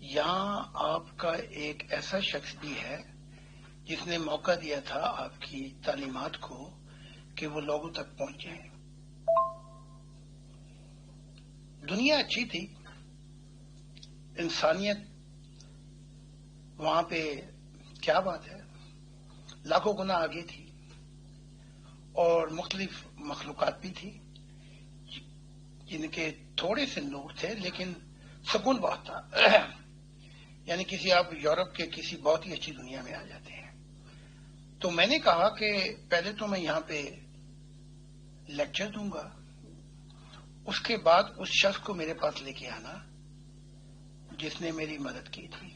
یہاں آپ کا ایک ایسا شخص بھی ہے جس نے موقع دیا تھا آپ کی تعلیمات کو کہ وہ لوگوں تک پہنچے. دنیا اچھی تھی، انسانیت وہاں پہ کیا بات ہے لاکھوں گنا آگے تھی، اور مختلف مخلوقات بھی تھی جن کے تھوڑے سے نور تھے لیکن سکون بہت تھا. یعنی کسی آپ یورپ کے کسی بہت ہی اچھی دنیا میں آ جاتے ہیں. تو میں نے کہا کہ پہلے تو میں یہاں پہ لیکچر دوں گا، اس کے بعد اس شخص کو میرے پاس لے کے آنا جس نے میری مدد کی تھی.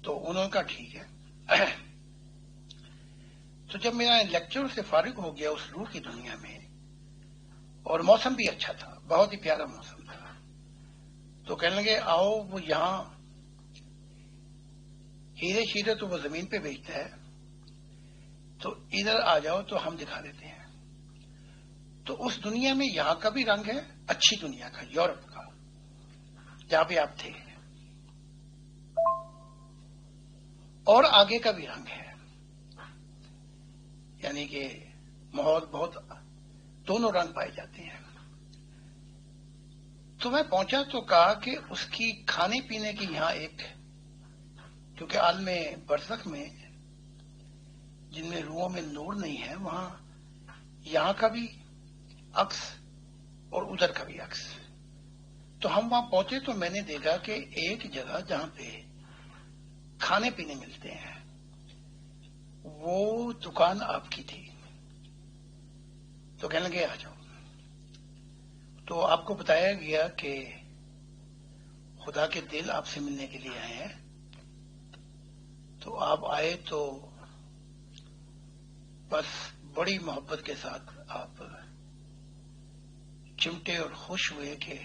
تو انہوں نے کہا ٹھیک ہے. تو جب میرا لیکچر سے فارغ ہو گیا اس روح کی دنیا میں، اور موسم بھی اچھا تھا، بہت ہی پیارا موسم تھا، تو کہنے لگے آؤ وہ یہاں ہیرے شیرے تو وہ زمین پہ بیچتا ہے، تو ادھر آ جاؤ تو ہم دکھا دیتے ہیں. تو اس دنیا میں یہاں کا بھی رنگ ہے، اچھی دنیا کا، یورپ کا جہاں پہ آپ تھے، اور آگے کا بھی رنگ ہے. یعنی کہ ماحول بہت دونوں رنگ پائے جاتے ہیں. تو میں پہنچا تو کہا کہ اس کی کھانے پینے کی یہاں ایک، کیونکہ عالم برزخ میں جن میں روحوں میں نور نہیں ہے، وہاں یہاں کا بھی عکس اور ادھر کا بھی عکس. تو ہم وہاں پہنچے تو میں نے دیکھا کہ ایک جگہ جہاں پہ کھانے پینے ملتے ہیں وہ دکان آپ کی تھی. تو کہنے لگے آ جاؤ. تو آپ کو بتایا گیا کہ خدا کے دل آپ سے ملنے کے لیے آئے ہیں. تو آپ آئے تو بس بڑی محبت کے ساتھ آپ چمٹے اور خوش ہوئے کہ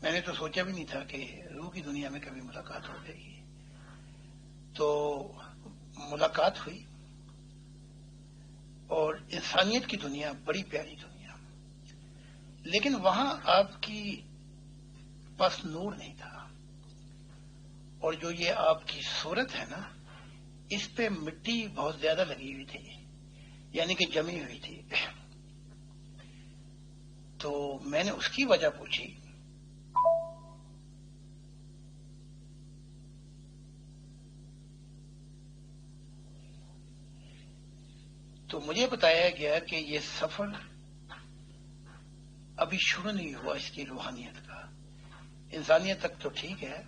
میں نے تو سوچا بھی نہیں تھا کہ روح کی دنیا میں کبھی ملاقات ہو جائے گی. تو ملاقات ہوئی، اور انسانیت کی دنیا بڑی پیاری دنیا، لیکن وہاں آپ کی پاس نور نہیں تھا. اور جو یہ آپ کی صورت ہے نا، اس پہ مٹی بہت زیادہ لگی ہوئی تھی، یعنی کہ جمی ہوئی تھی. تو میں نے اس کی وجہ پوچھی. تو مجھے بتایا گیا کہ یہ سفر ابھی شروع نہیں ہوا اس کی روحانیت کا. انسانیت تک تو ٹھیک ہے،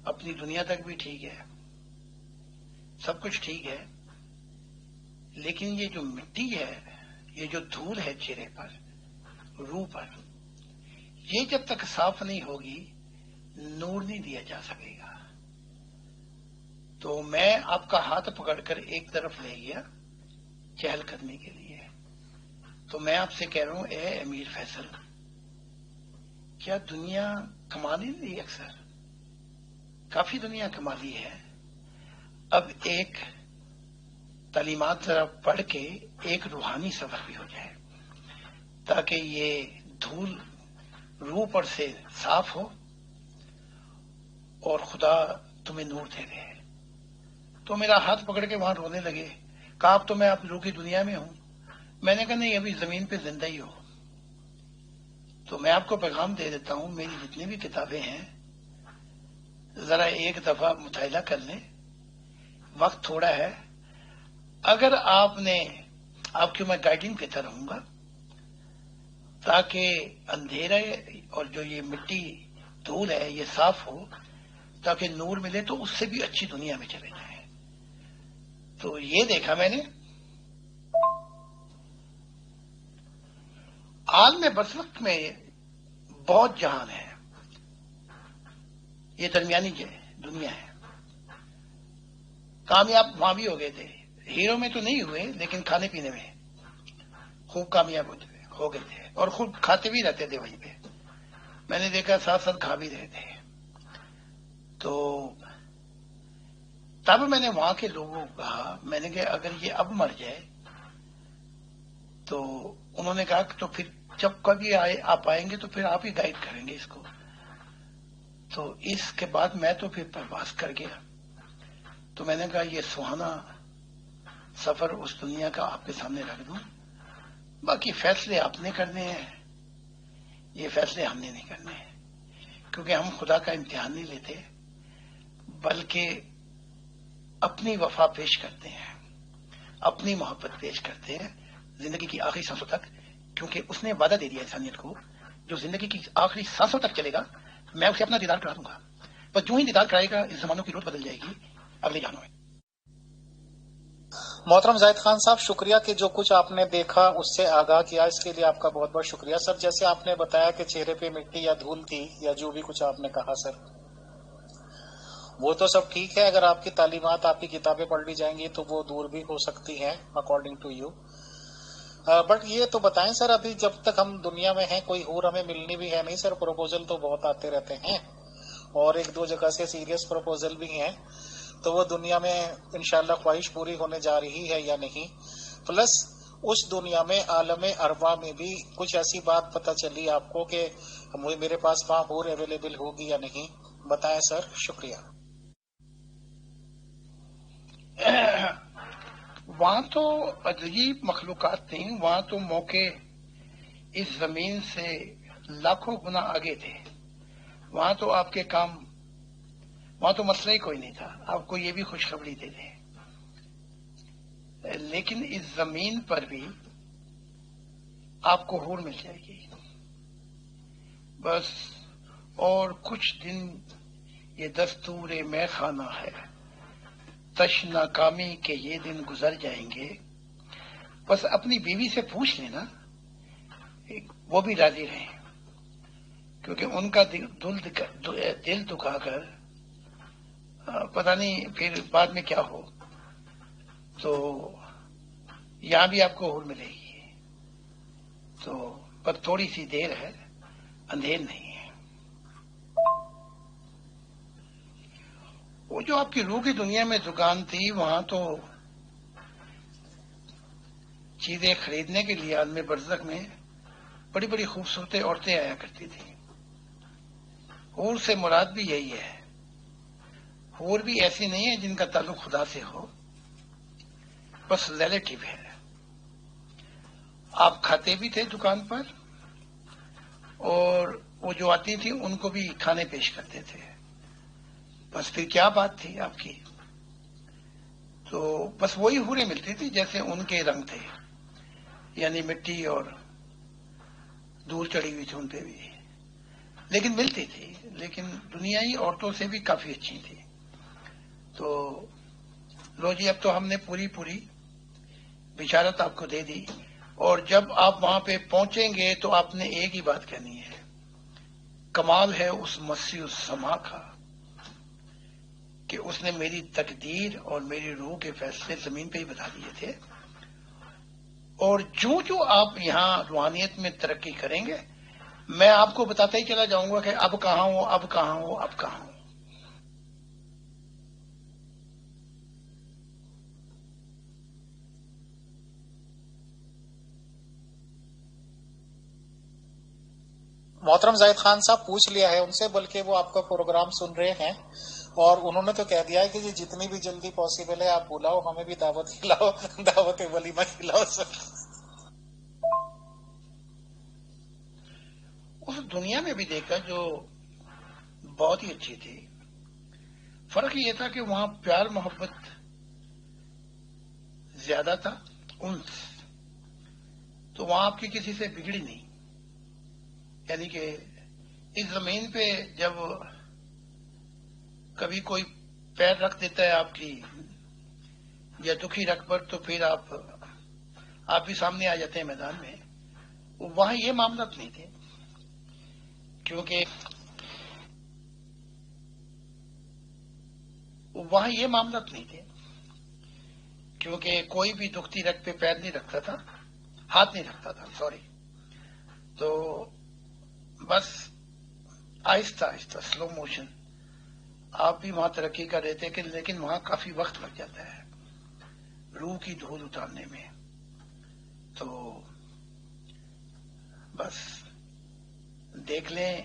اپنی دنیا تک بھی ٹھیک ہے، سب کچھ ٹھیک ہے، لیکن یہ جو مٹی ہے، یہ جو دھول ہے چہرے پر، روح پر، یہ جب تک صاف نہیں ہوگی نور نہیں دیا جا سکے گا. تو میں آپ کا ہاتھ پکڑ کر ایک طرف لے گیا چہل قدمی کے لیے. تو میں آپ سے کہہ رہا ہوں اے امیر فیصل، کیا دنیا کما نہیں رہی؟ اکثر کافی دنیا کما لی ہے، اب ایک تعلیمات ذرا پڑھ کے ایک روحانی سفر بھی ہو جائے تاکہ یہ دھول روح پر سے صاف ہو اور خدا تمہیں نور دے دے. تو میرا ہاتھ پکڑ کے وہاں رونے لگے. کہا اب تو میں آپ روح کی دنیا میں ہوں. میں نے کہا نہیں، ابھی زمین پہ زندہ ہی ہو. تو میں آپ کو پیغام دے دیتا ہوں، میری جتنی بھی کتابیں ہیں ذرا ایک دفعہ مطالعہ کر لیں، وقت تھوڑا ہے. اگر آپ کی میں گائیڈنگ دیتا رہوں گا تاکہ اندھیرا اور جو یہ مٹی دھول ہے یہ صاف ہو، تاکہ نور ملے تو اس سے بھی اچھی دنیا میں چلے جائیں. تو یہ دیکھا میں نے، عالم برزخ میں بہت جہان ہے، یہ درمیانی دنیا ہے. کامیاب وہاں بھی ہو گئے تھے، ہیرو میں تو نہیں ہوئے لیکن کھانے پینے میں خوب کامیاب ہو گئے تھے، اور خوب کھاتے بھی رہتے تھے وہیں پہ. میں نے دیکھا ساتھ ساتھ کھا بھی رہے تھے. تو تب میں نے وہاں کے لوگوں کو کہا، میں نے کہا اگر یہ اب مر جائے، تو انہوں نے کہا کہ تو پھر جب کبھی آپ آئیں گے تو پھر آپ ہی گائیڈ کریں گے اس کو. تو اس کے بعد میں تو پھر پرواز کر گیا. تو میں نے کہا یہ سہانا سفر اس دنیا کا آپ کے سامنے رکھ دوں، باقی فیصلے آپ نے کرنے ہیں، یہ فیصلے ہم نے نہیں کرنے ہیں، کیونکہ ہم خدا کا امتحان نہیں لیتے بلکہ اپنی وفا پیش کرتے ہیں، اپنی محبت پیش کرتے ہیں زندگی کی آخری سانسوں تک، کیونکہ اس نے وعدہ دے دیا انسانیت کو جو زندگی کی آخری سانسوں تک چلے گا میں اسے اپنا دیدار کرا دوں گا. پر جو ہی دیدار کرائے گا اس زمانوں کی روت بدل جائے گی اگلے جانوں میں. محترم زاہد خان صاحب، شکریہ کہ جو کچھ آپ نے دیکھا اس سے آگاہ کیا، اس کے لیے آپ کا بہت بہت شکریہ سر. جیسے آپ نے بتایا کہ چہرے پہ مٹی یا دھول تھی یا جو بھی کچھ آپ نے کہا سر، وہ تو سب ٹھیک ہے. اگر آپ کی تعلیمات، آپ کی کتابیں پڑھ لی جائیں گی تو وہ دور بھی ہو سکتی ہیں اکارڈنگ ٹو یو. بٹ یہ تو بتائیں سر، ابھی جب تک ہم دنیا میں ہیں کوئی حور ہمیں ملنی بھی ہے نہیں سر. پروپوزل تو بہت آتے رہتے ہیں اور ایک دو جگہ سے سیریس پروپوزل بھی ہیں، تو وہ دنیا میں انشاءاللہ خواہش پوری ہونے جا رہی ہے یا نہیں؟ پلس اس دنیا میں عالم ارواح میں بھی کچھ ایسی بات پتہ چلی آپ کو کہ میرے پاس وہاں حور اویلیبل ہوگی یا نہیں؟ بتائیں سر. شکریہ. وہاں تو عجیب مخلوقات تھیں، وہاں تو موقع اس زمین سے لاکھوں گنا آگے تھے. وہاں تو آپ کے کام، وہاں تو مسئلہ ہی کوئی نہیں تھا. آپ کو یہ بھی خوشخبری دے دیں، لیکن اس زمین پر بھی آپ کو حور مل جائے گی. بس اور کچھ دن یہ دستور میں خانہ ہے، تشنا کامی کے یہ دن گزر جائیں گے. بس اپنی بیوی سے پوچھ لینا، وہ بھی راضی رہیں، کیونکہ ان کا دل دکھا کر پتہ نہیں پھر بعد میں کیا ہو. تو یہاں بھی آپ کو حور ملے گی، تو پر تھوڑی سی دیر ہے، اندھیر نہیں ہے. وہ جو آپ کی روح کی دنیا میں دکان تھی، وہاں تو چیزیں خریدنے کے لیے عالم برزخ میں بڑی بڑی خوبصورت عورتیں آیا کرتی تھیں. حور سے مراد بھی یہی ہے. حور بھی ایسی نہیں ہے جن کا تعلق خدا سے ہو، بس ریلیٹو ہے. آپ کھاتے بھی تھے دکان پر اور وہ جو آتی تھی ان کو بھی کھانے پیش کرتے تھے. بس پھر کیا بات تھی آپ کی؟ تو بس وہی حوریں ملتی تھی جیسے ان کے رنگ تھے، یعنی مٹی اور دور چڑھی ہوئی تھی ان پہ بھی، لیکن ملتی تھی. لیکن دنیائی عورتوں سے بھی کافی اچھی تھی. تو لو جی، اب تو ہم نے پوری بشارت آپ کو دے دی، اور جب آپ وہاں پہ پہنچیں گے تو آپ نے ایک ہی بات کہنی ہے، کمال ہے اس مسیح السما کا کہ اس نے میری تقدیر اور میری روح کے فیصلے زمین پہ ہی بتا دیے تھے. اور جو آپ یہاں روحانیت میں ترقی کریں گے میں آپ کو بتاتا ہی چلا جاؤں گا کہ اب کہاں ہوں، اب کہاں ہوں، اب کہاں ہوں. محترم زاہد خان صاحب، پوچھ لیا ہے ان سے، بلکہ وہ آپ کا پروگرام سن رہے ہیں اور انہوں نے تو کہہ دیا ہے کہ یہ جتنی بھی جلدی پاسبل ہے آپ بلاؤ، ہمیں بھی دعوت کھلاؤ، دعوت ولیمہ کھلاؤ سر. اس دنیا میں بھی دیکھا جو بہت ہی اچھی تھی. فرق یہ تھا کہ وہاں پیار محبت زیادہ تھا، انس. تو وہاں آپ کی کسی سے بگڑی نہیں. یعنی کہ اس زمین پہ جب کبھی کوئی پیر رکھ دیتا ہے آپ کی یا دکھی رکھ پر، تو پھر آپ بھی سامنے آ جاتے ہیں میدان میں. وہاں یہ معاملات نہیں تھے، کیونکہ وہاں یہ معاملات نہیں تھے کیونکہ کوئی بھی دکھتی رکھ پہ پیر نہیں رکھتا تھا، ہاتھ نہیں رکھتا تھا، سوری. تو بس آہستہ آہستہ سلو موشن آپ بھی وہاں ترقی کر رہے تھے، لیکن وہاں کافی وقت لگ جاتا ہے روح کی دھول اتارنے میں. تو بس دیکھ لیں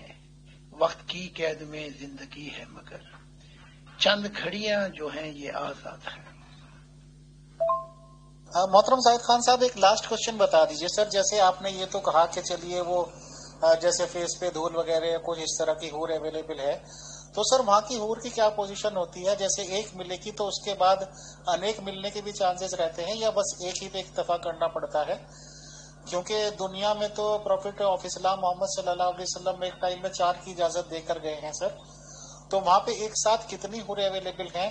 وقت کی قید میں زندگی ہے مگر چند گھڑیاں جو ہیں یہ آزاد ہیں. محترم زاہد خان صاحب ایک لاسٹ کوشچن بتا دیجئے سر. جیسے آپ نے یہ تو کہا کہ چلیے وہ جیسے فیس پہ دھول وغیرہ یا کچھ اس طرح کی حور اویلیبل ہے، تو سر وہاں کی حور کی کیا پوزیشن ہوتی ہے؟ جیسے ایک ملے گی تو اس کے بعد انیک ملنے کے بھی چانسز رہتے ہیں، یا بس ایک ہی پہ اکتفا کرنا پڑتا ہے؟ کیونکہ دنیا میں تو پروفیٹ آف اسلام محمد صلی اللہ علیہ وسلم ایک ٹائم میں 4 کی اجازت دے کر گئے ہیں سر. تو وہاں پہ ایک ساتھ کتنی حوریں اویلیبل ہیں،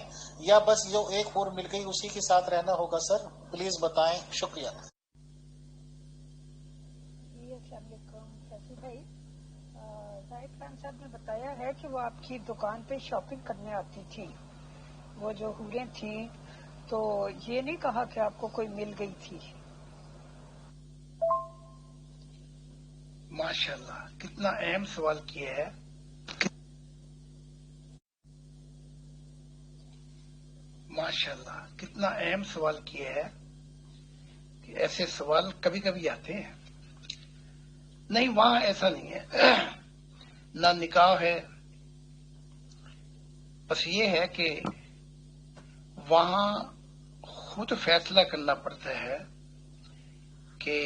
یا بس جو ایک حور مل گئی اسی کے ساتھ رہنا ہوگا سر؟ پلیز بتائیں، شکریہ. جی السلام علیکم شیخی بھائی. زاہد خان صاحب نے بتایا ہے کہ وہ آپ کی دکان پہ شاپنگ کرنے آتی تھی، وہ جو حوریں تھیں، تو یہ نہیں کہا کہ آپ کو کوئی مل گئی تھی. ماشاءاللہ کتنا اہم سوال کیا ہے. ماشاءاللہ کتنا اہم سوال کیا ہے کہ ایسے سوال کبھی کبھی آتے ہیں. نہیں، وہاں ایسا نہیں ہے، نہ نکاح ہے. بس یہ ہے کہ وہاں خود فیصلہ کرنا پڑتا ہے کہ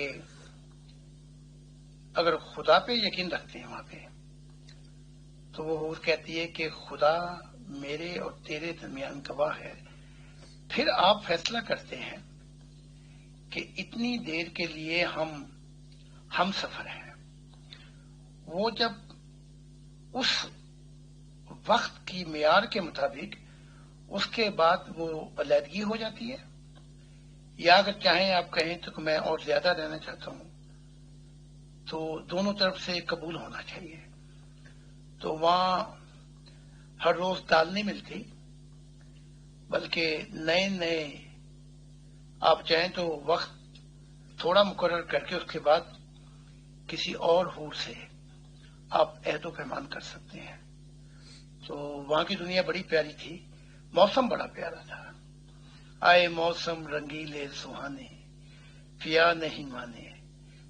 اگر خدا پہ یقین رکھتے ہیں وہاں پہ، تو وہ حور کہتی ہے کہ خدا میرے اور تیرے درمیان گواہ ہے. پھر آپ فیصلہ کرتے ہیں کہ اتنی دیر کے لیے ہم سفر ہیں. وہ جب اس وقت کی معیار کے مطابق اس کے بعد وہ علیحدگی ہو جاتی ہے، یا اگر چاہیں آپ کہیں تو میں اور زیادہ رہنا چاہتا ہوں، تو دونوں طرف سے قبول ہونا چاہیے. تو وہاں ہر روز دال نہیں ملتی، بلکہ نئے آپ چاہیں تو وقت تھوڑا مقرر کر کے اس کے بعد کسی اور حور سے آپ عہد و پیمان کر سکتے ہیں. تو وہاں کی دنیا بڑی پیاری تھی، موسم بڑا پیارا تھا. آئے موسم رنگیلے سہانے، پیا نہیں مانے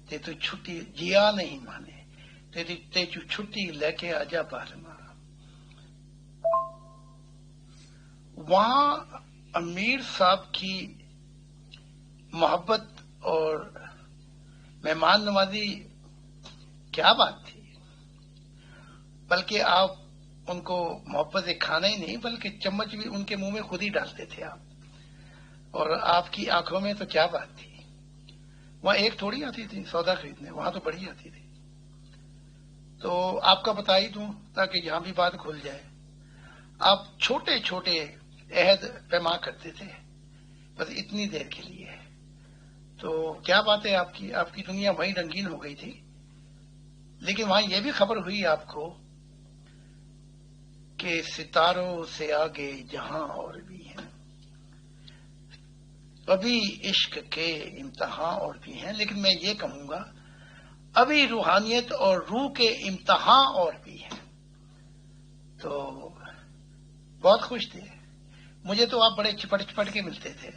تے تو چھٹی، جیا نہیں مانے تے تو چھٹی لے کے آجا بارما. وہاں امیر صاحب کی محبت اور مہمان نوازی کیا بات تھی. بلکہ آپ ان کو محبت سے کھانا ہی نہیں بلکہ چمچ بھی ان کے منہ میں خود ہی ڈالتے تھے آپ. اور آپ کی آنکھوں میں تو کیا بات تھی. وہاں ایک تھوڑی آتی تھی سودا خریدنے، وہاں تو بڑی آتی تھی. تو آپ کا بتا ہی دوں تاکہ یہاں بھی بات کھل جائے. آپ چھوٹے چھوٹے عہد پیما کرتے تھے بس اتنی دیر کے لیے. تو کیا بات ہے، آپ کی دنیا وہی رنگین ہو گئی تھی. لیکن وہاں یہ بھی خبر ہوئی آپ کو کہ ستاروں سے آگے جہاں اور بھی ہیں، ابھی عشق کے امتحان اور بھی ہیں. لیکن میں یہ کہوں گا ابھی روحانیت اور روح کے امتحان اور بھی ہیں. تو بہت خوش تھے. مجھے تو آپ بڑے چپٹ کے ملتے تھے،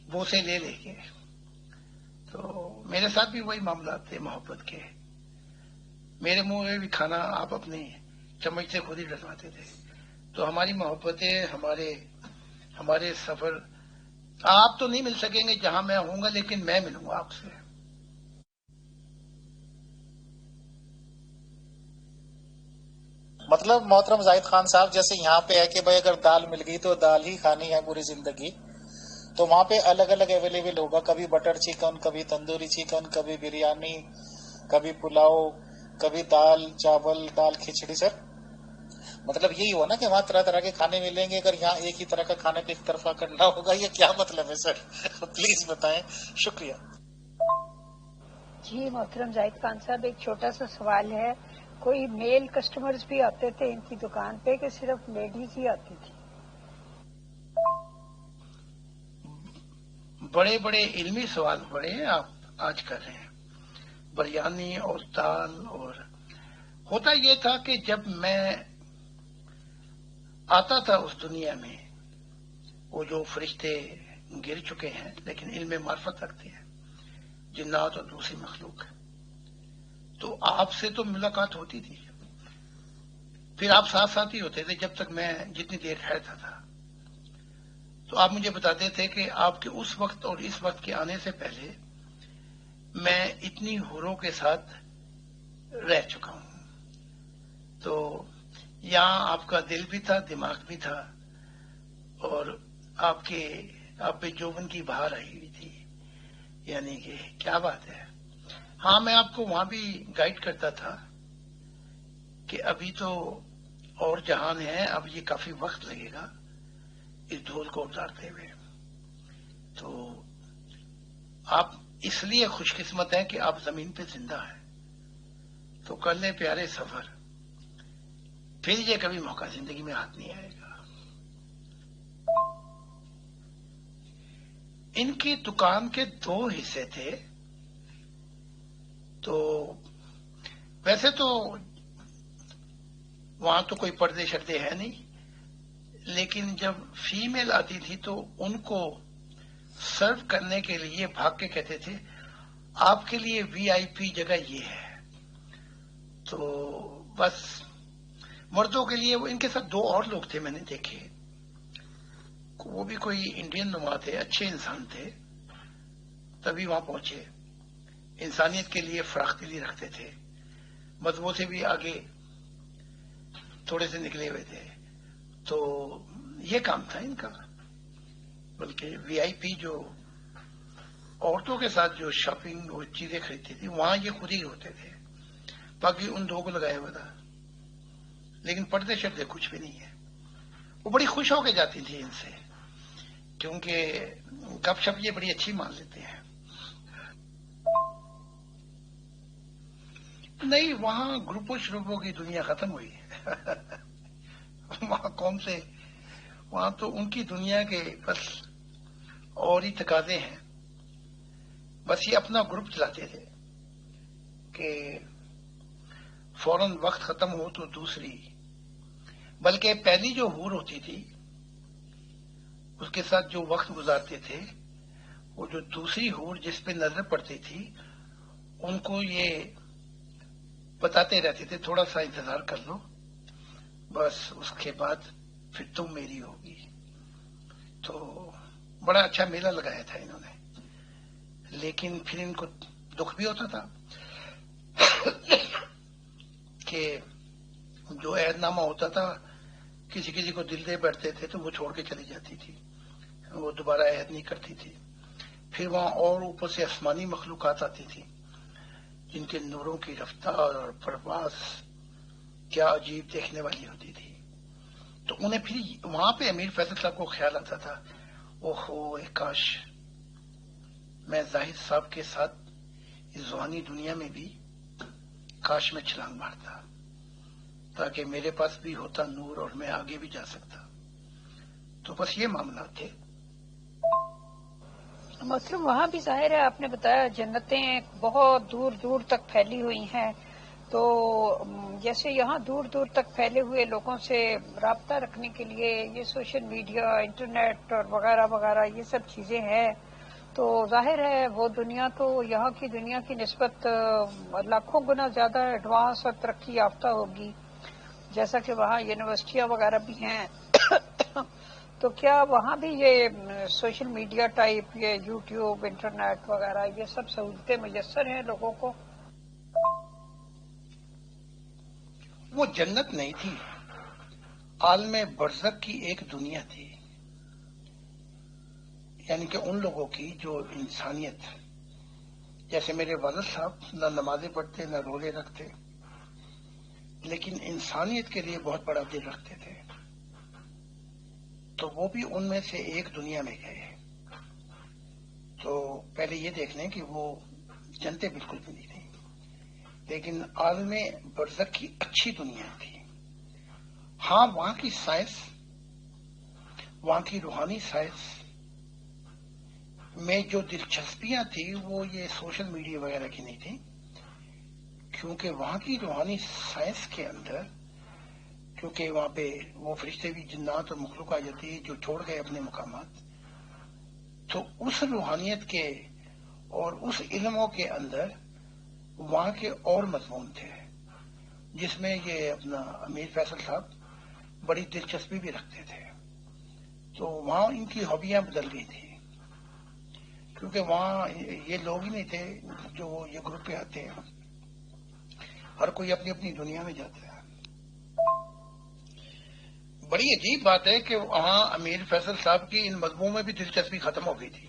بوسے لے کے. تو میرے ساتھ بھی وہی معاملات تھے محبت کے. میرے منہ میں بھی کھانا آپ اپنے چمچ سے خود ہی ڈلواتے تھے. تو ہماری محبتیں، ہمارے سفر آپ تو نہیں مل سکیں گے جہاں میں ہوں گا، لیکن میں ملوں گا آپ سے. مطلب محترم زاہد خان صاحب، جیسے یہاں پہ ہے کہ بھائی اگر دال مل گئی تو دال ہی کھانی ہے پوری زندگی، تو وہاں پہ الگ الگ اویلیبل ہوگا. کبھی بٹر چکن، کبھی تندوری چکن، کبھی بریانی، کبھی پلاؤ، کبھی دال چاول، دال کھچڑی. سر مطلب یہی ہوا نا کہ وہاں طرح طرح کے کھانے ملیں گے، اگر یہاں ایک ہی طرح کا کھانے پہ ایک طرفہ کرنا ہوگا، یہ کیا مطلب ہے سر؟ پلیز بتائیں، شکریہ. جی محترم زاہد خان صاحب، ایک چھوٹا سا سوال ہے. کوئی میل کسٹمرز بھی آتے تھے ان کی دکان پہ کہ صرف لیڈیز ہی آتی تھی؟ بڑے بڑے علمی سوال بڑے ہیں آپ آج کر رہے ہیں. بریانی اور دال، اور ہوتا یہ تھا کہ جب میں آتا تھا اس دنیا میں، وہ جو فرشتے گر چکے ہیں لیکن علم معرفت رکھتے ہیں، جنات اور دوسری مخلوق، تو آپ سے تو ملاقات ہوتی تھی. پھر آپ ساتھ ساتھ ہی ہوتے تھے جب تک میں جتنی دیر ٹھہرتا تھا. تو آپ مجھے بتاتے تھے کہ آپ کے اس وقت اور اس وقت کے آنے سے پہلے میں اتنی حوروں کے ساتھ رہ چکا ہوں. تو یہاں آپ کا دل بھی تھا، دماغ بھی تھا، اور آپ پہ جوبن کی بہار آئی ہوئی تھی. یعنی کہ کیا بات ہے. ہاں، میں آپ کو وہاں بھی گائیڈ کرتا تھا کہ ابھی تو اور جہان ہے، اب یہ کافی وقت لگے گا اس دھول کو اتارتے ہوئے. تو آپ اس لیے خوش قسمت ہیں کہ آپ زمین پہ زندہ ہیں. تو کر لیں پیارے سفر، پھر یہ کبھی موقع زندگی میں ہاتھ نہیں آئے گا. ان کی دکان کے 2 حصے تھے. تو ویسے تو وہاں تو کوئی پردے شردے ہے نہیں، لیکن جب فیمیل آتی تھی تو ان کو سرو کرنے کے لیے بھاگ کے کہتے تھے آپ کے لیے VIP جگہ یہ ہے. تو بس مردوں کے لیے ان کے ساتھ 2 اور لوگ تھے میں نے دیکھے. وہ بھی کوئی انڈین نما تھے، اچھے انسان تھے، تبھی وہاں پہنچے. انسانیت کے لیے فراخ دلی رکھتے تھے، مذہبوں سے بھی آگے تھوڑے سے نکلے ہوئے تھے. تو یہ کام تھا ان کا. بلکہ VIP جو عورتوں کے ساتھ جو شاپنگ اور چیزیں خریدتی تھی وہاں یہ خود ہی ہوتے تھے، باقی ان 2 کو لگایا ہوا تھا. لیکن پردے شردے کچھ بھی نہیں ہے. وہ بڑی خوش ہو کے جاتی تھی ان سے، کیونکہ گپ شپ یہ بڑی اچھی مان لیتے ہیں. نہیں، وہاں گروپوں شروپوں کی دنیا ختم ہوئی ہے. وہاں قوم سے، وہاں تو ان کی دنیا کے بس اور ہی تقاضے ہیں. بس یہ اپنا گروپ چلاتے تھے کہ فوراً وقت ختم ہو تو دوسری، بلکہ پہلی جو حور ہوتی تھی اس کے ساتھ جو وقت گزارتے تھے، وہ جو دوسری حور جس پہ نظر پڑتی تھی ان کو یہ بتاتے رہتے تھے تھوڑا سا انتظار کر لو، بس اس کے بعد پھر تم میری ہوگی. تو بڑا اچھا میلہ لگایا تھا انہوں نے. لیکن پھر ان کو دکھ بھی ہوتا تھا کہ جو عہد نامہ ہوتا تھا کسی کسی کو دل دے بیٹھتے تھے تو وہ چھوڑ کے چلی جاتی تھی، وہ دوبارہ عہد نہیں کرتی تھی. پھر وہاں اور اوپر سے آسمانی مخلوقات آتی تھی جن کے نوروں کی رفتار اور پرواز کیا عجیب دیکھنے والی ہوتی تھی. تو انہیں پھر وہاں پہ امیر فیصل صاحب کو خیال آتا تھا اوہو کاش میں زاہد صاحب کے ساتھ اس ذہانی دنیا میں بھی کاش میں چھلانگ مارتا تاکہ میرے پاس بھی ہوتا نور اور میں آگے بھی جا سکتا. تو بس یہ معاملات تھے. مسلم وہاں بھی ظاہر ہے آپ نے بتایا جنتیں بہت دور دور تک پھیلی ہوئی ہیں. تو جیسے یہاں دور دور تک پھیلے ہوئے لوگوں سے رابطہ رکھنے کے لیے یہ سوشل میڈیا، انٹرنیٹ اور وغیرہ وغیرہ یہ سب چیزیں ہیں، تو ظاہر ہے وہ دنیا تو یہاں کی دنیا کی نسبت لاکھوں گنا زیادہ ایڈوانس اور ترقی یافتہ ہوگی، جیسا کہ وہاں یونیورسٹیاں وغیرہ بھی ہیں. تو کیا وہاں بھی یہ سوشل میڈیا ٹائپ، یہ یوٹیوب، انٹرنیٹ وغیرہ یہ سب سہولتیں میسر ہیں لوگوں کو؟ وہ جنت نہیں تھی، عالم برزخ کی ایک دنیا تھی. یعنی کہ ان لوگوں کی جو انسانیت، جیسے میرے والد صاحب نہ نمازیں پڑھتے نہ روزے رکھتے، لیکن انسانیت کے لیے بہت بڑا دل رکھتے تھے. تو وہ بھی ان میں سے ایک دنیا میں گئے. تو پہلے یہ دیکھ لیں کہ وہ جنتیں بالکل بھی نہیں تھیں، لیکن عالم برزخ کی اچھی دنیا تھی. ہاں، وہاں کی سائنس، وہاں کی روحانی سائنس میں جو دلچسپیاں تھی وہ یہ سوشل میڈیا وغیرہ کی نہیں تھی، کیونکہ وہاں کی روحانی سائنس کے اندر، کیونکہ وہاں پہ وہ فرشتے بھی جنات اور مخلوق آ جاتی جو چھوڑ گئے اپنے مقامات، تو اس روحانیت کے اور اس علموں کے اندر وہاں کے اور مضمون تھے. جس میں یہ اپنا امیر فیصل صاحب بڑی دلچسپی بھی رکھتے تھے. تو وہاں ان کی ہابیاں بدل گئی تھی، کیونکہ وہاں یہ لوگ ہی نہیں تھے جو یہ گروپ پہ آتے ہیں. ہر کوئی اپنی اپنی دنیا میں جاتا ہے. بڑی عجیب بات ہے کہ وہاں امیر فیصل صاحب کی ان مذہبوں میں بھی دلچسپی ختم ہو گئی تھی.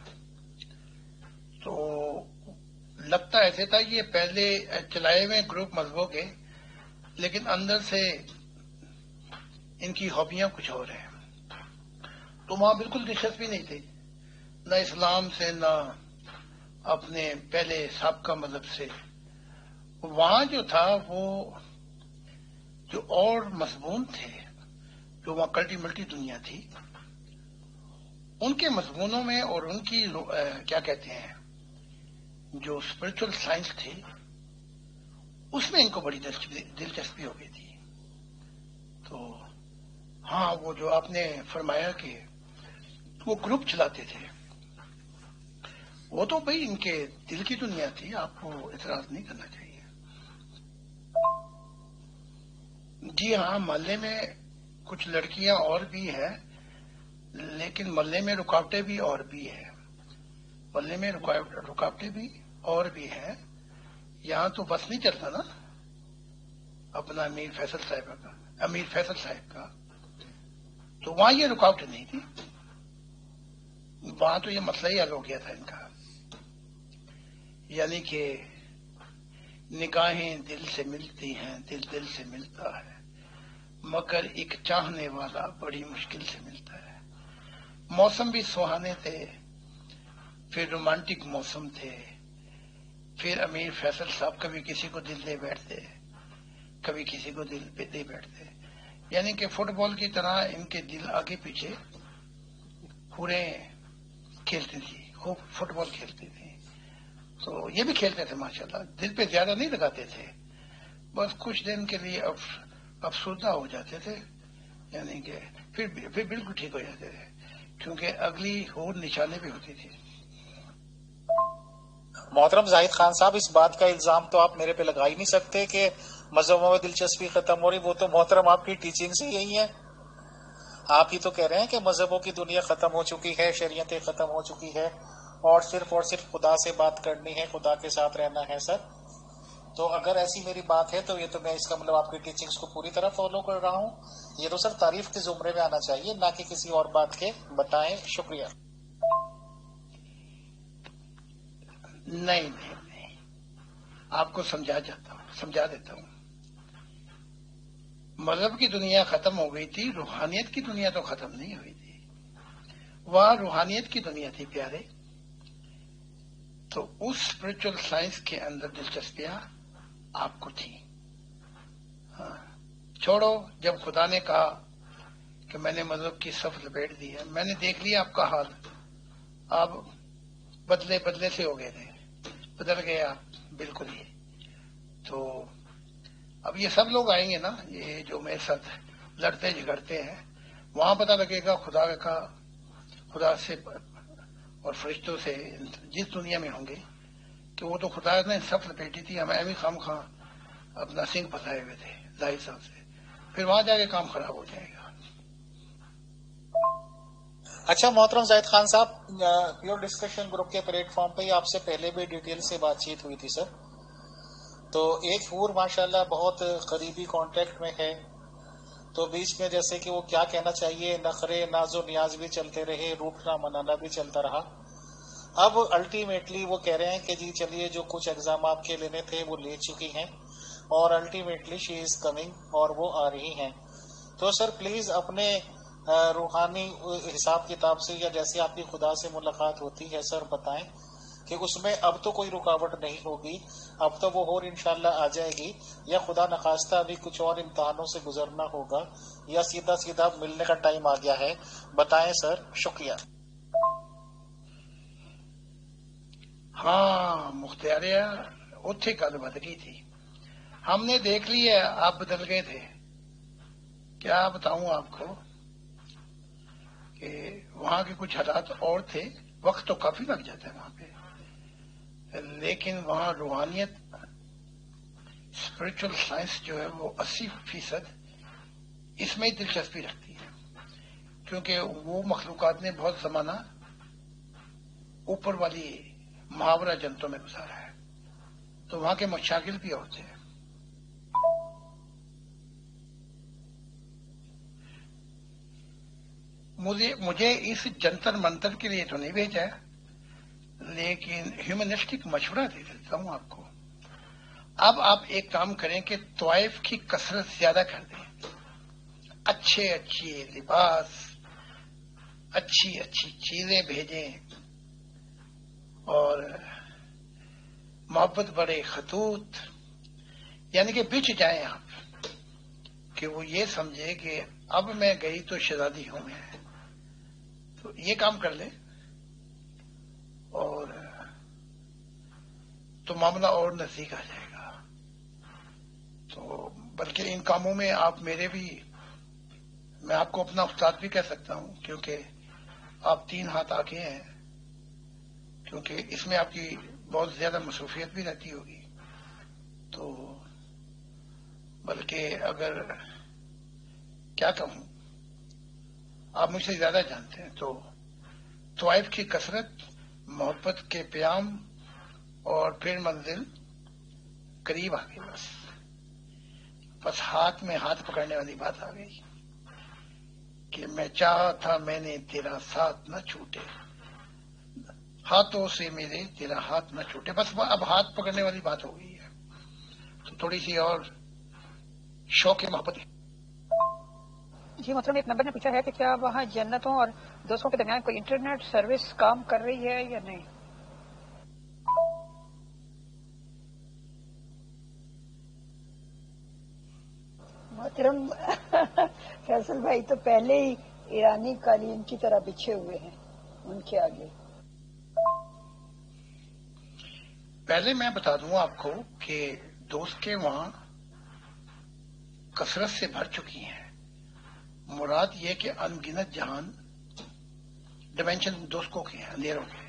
تو لگتا ایسے تھا یہ پہلے چلائے ہوئے گروپ مذہبوں کے، لیکن اندر سے ان کی ہابیاں کچھ اور ہیں. تو وہاں بالکل دلچسپی نہیں تھی، نہ اسلام سے نہ اپنے پہلے سابقہ مذہب سے. وہاں جو تھا وہ جو اور مضمون تھے، جو وہاں کلٹی ملٹی دنیا تھی، ان کے مضمونوں میں اور ان کی کیا کہتے ہیں جو اسپرچل سائنس تھی، اس میں ان کو بڑی دلچسپی ہو گئی تھی. تو ہاں، وہ جو آپ نے فرمایا کہ وہ گروپ چلاتے تھے، وہ تو بھائی ان کے دل کی دنیا تھی، آپ کو اعتراض نہیں کرنا چاہیے. جی ہاں، محلے میں کچھ لڑکیاں اور بھی ہیں، لیکن محلے میں رکاوٹیں بھی اور بھی ہیں. محلے میں رکاوٹیں بھی اور بھی ہیں. یہاں تو بس نہیں چلتا نا اپنا امیر فیصل صاحب کا. تو وہاں یہ رکاوٹ نہیں تھی، وہاں تو یہ مسئلہ ہی حل ہو گیا تھا ان کا. یعنی کہ نگاہیں دل سے ملتی ہیں، دل دل سے ملتا ہے، مگر ایک چاہنے والا بڑی مشکل سے ملتا ہے. موسم بھی سہانے تھے، پھر رومانٹک موسم تھے، پھر امیر فیصل صاحب کبھی کسی کو دل دے بیٹھتے، کبھی کسی کو دل پہ دے بیٹھتے. یعنی کہ فٹ بال کی طرح ان کے دل آگے پیچھے پورے کھیلتی تھی، خوب فٹ بال کھیلتی تھی. تو یہ بھی کھیلتے تھے ماشاءاللہ، دل پہ زیادہ نہیں لگاتے تھے، بس کچھ دن کے لیے افسردہ ہو جاتے تھے. یعنی کہ پھر بالکل ٹھیک ہو جاتے تھے، کیونکہ اگلی اور نشانے بھی ہوتی تھی. محترم زاہد خان صاحب، اس بات کا الزام تو آپ میرے پہ لگا ہی نہیں سکتے کہ مذہبوں میں دلچسپی ختم ہو رہی. وہ تو محترم آپ کی ٹیچنگ سے یہی ہے. آپ ہی تو کہہ رہے ہیں کہ مذہبوں کی دنیا ختم ہو چکی ہے، شریعتیں ختم ہو چکی ہے، اور صرف خدا سے بات کرنی ہے، خدا کے ساتھ رہنا ہے. سر، تو اگر ایسی میری بات ہے تو یہ تو میں اس کا مطلب آپ کی ٹیچنگز کو پوری طرح فالو کر رہا ہوں. یہ تو سر تعریف کے زمرے میں آنا چاہیے، نہ کہ کسی اور بات کے. بتائیں. شکریہ. نہیں، آپ کو سمجھا دیتا ہوں. مذہب کی دنیا ختم ہو گئی تھی، روحانیت کی دنیا تو ختم نہیں ہوئی تھی. وہاں روحانیت کی دنیا تھی پیارے. تو اس اسپرچل سائنس کے اندر دلچسپیاں آپ کو تھی. ہاں، چھوڑو، جب خدا نے کہا کہ میں نے مذہب کی صف لپیٹ دی ہے، میں نے دیکھ لیا آپ کا حال. آپ بدلے سے ہو گئے تھے، بدل گئے آپ بالکل ہی. تو اب یہ سب لوگ آئیں گے نا، یہ جو میرے ساتھ لڑتے جھگڑتے ہیں، وہاں پتہ لگے گا خدا سے اور فرشتوں سے جس دنیا میں ہوں گے کہ وہ تو خدا نے صف لپیٹی تھی، ہمیں ایویں خام خواہ اپنا سنگھ پھنسائے ہوئے تھے ظاہر صاحب سے. پھر وہاں جا کے کام خراب ہو جائے گا. اچھا محترم زاہد خان صاحب، پیور ڈسکشن گروپ کے پلیٹ فارم پہ آپ سے پہلے بھی ڈیٹیل سے بات چیت ہوئی تھی سر. تو ایک حور ماشاءاللہ بہت قریبی کانٹیکٹ میں ہے، تو بیچ میں جیسے کہ وہ کیا کہنا چاہیے، نخرے ناز و نیاز بھی چلتے رہے، روٹنا منانا بھی چلتا رہا. اب الٹیمیٹلی وہ کہہ رہے ہیں کہ جی چلیے، جو کچھ ایگزام آپ کے لینے تھے وہ لے چکی ہیں، اور الٹیمیٹلی شی از کمنگ، اور وہ آ رہی ہیں. تو سر پلیز اپنے روحانی حساب کتاب سے، یا جیسے آپ کی خدا سے ملاقات ہوتی ہے، سر بتائیں کہ اس میں اب تو کوئی رکاوٹ نہیں ہوگی، اب تو وہ اور انشاءاللہ آ جائے گی، یا خدا نخواستہ ابھی کچھ اور امتحانوں سے گزرنا ہوگا، یا سیدھا ملنے کا ٹائم آ گیا ہے. بتائیں سر. شکریہ. ہاں مختاریہ، اتھی گل بدلی تھی. ہم نے دیکھ لی ہے آپ بدل گئے تھے. کیا بتاؤں آپ کو کہ وہاں کے کچھ حالات اور تھے. وقت تو کافی لگ جاتا ہے وہاں پہ، لیکن وہاں روحانیت اسپرچل سائنس جو ہے وہ 80% اس میں ہی دلچسپی رکھتی ہے، کیونکہ وہ مخلوقات نے بہت زمانہ اوپر والی محاورہ جنتوں میں گزارا ہے، تو وہاں کے مشاغل بھی ہوتے ہیں۔ مجھے اس جنتر منتر کے لیے تو نہیں بھیجا ہے، لیکن ہیومنسٹک مشورہ دے دیتا ہوں آپ کو۔ اب آپ ایک کام کریں کہ طوائف کی کثرت زیادہ کر دیں، اچھے لباس، اچھی چیزیں بھیجیں، اور محبت بڑے خطوط، یعنی کہ بچ جائیں آپ، کہ وہ یہ سمجھے کہ اب میں گئی تو شہزادی ہوں میں، تو یہ کام کر لیں اور تو معاملہ اور نزدیک آ جائے گا۔ تو بلکہ ان کاموں میں آپ میرے بھی، میں آپ کو اپنا استاد بھی کہہ سکتا ہوں، کیونکہ آپ 3 ہاتھ آگے ہیں، کیونکہ اس میں آپ کی بہت زیادہ مصروفیت بھی رہتی ہوگی، تو بلکہ اگر کیا کہوں، آپ مجھ سے زیادہ جانتے ہیں، تو طوائف کی کثرت، محبت کے پیام، اور پھر منزل قریب آ گئی، بس ہاتھ میں ہاتھ پکڑنے والی بات آ گئی کہ میں چاہا تھا میں نے تیرا ساتھ نہ چھوٹے، ہاتھوں سے میرے تیرا ہاتھ نہ چھوٹے، بس اب ہاتھ پکڑنے والی بات ہو گئی ہے، تو تھوڑی سی اور شوق محبت۔ جی محترم، ایک نمبر نے پوچھا ہے کہ کیا وہاں جنتوں اور دوستوں کے درمیان کوئی انٹرنیٹ سروس کام کر رہی ہے یا نہیں؟ محترم فیصل بھائی تو پہلے ہی ایرانی قالین کی طرح بچھے ہوئے ہیں ان کے آگے۔ پہلے میں بتا دوں آپ کو کہ دوست کے وہاں کثرت سے بھر چکی ہیں، مراد یہ کہ ان گنت جہان، ڈائمینشن دوستوں کے ہیں، اندھیروں کے،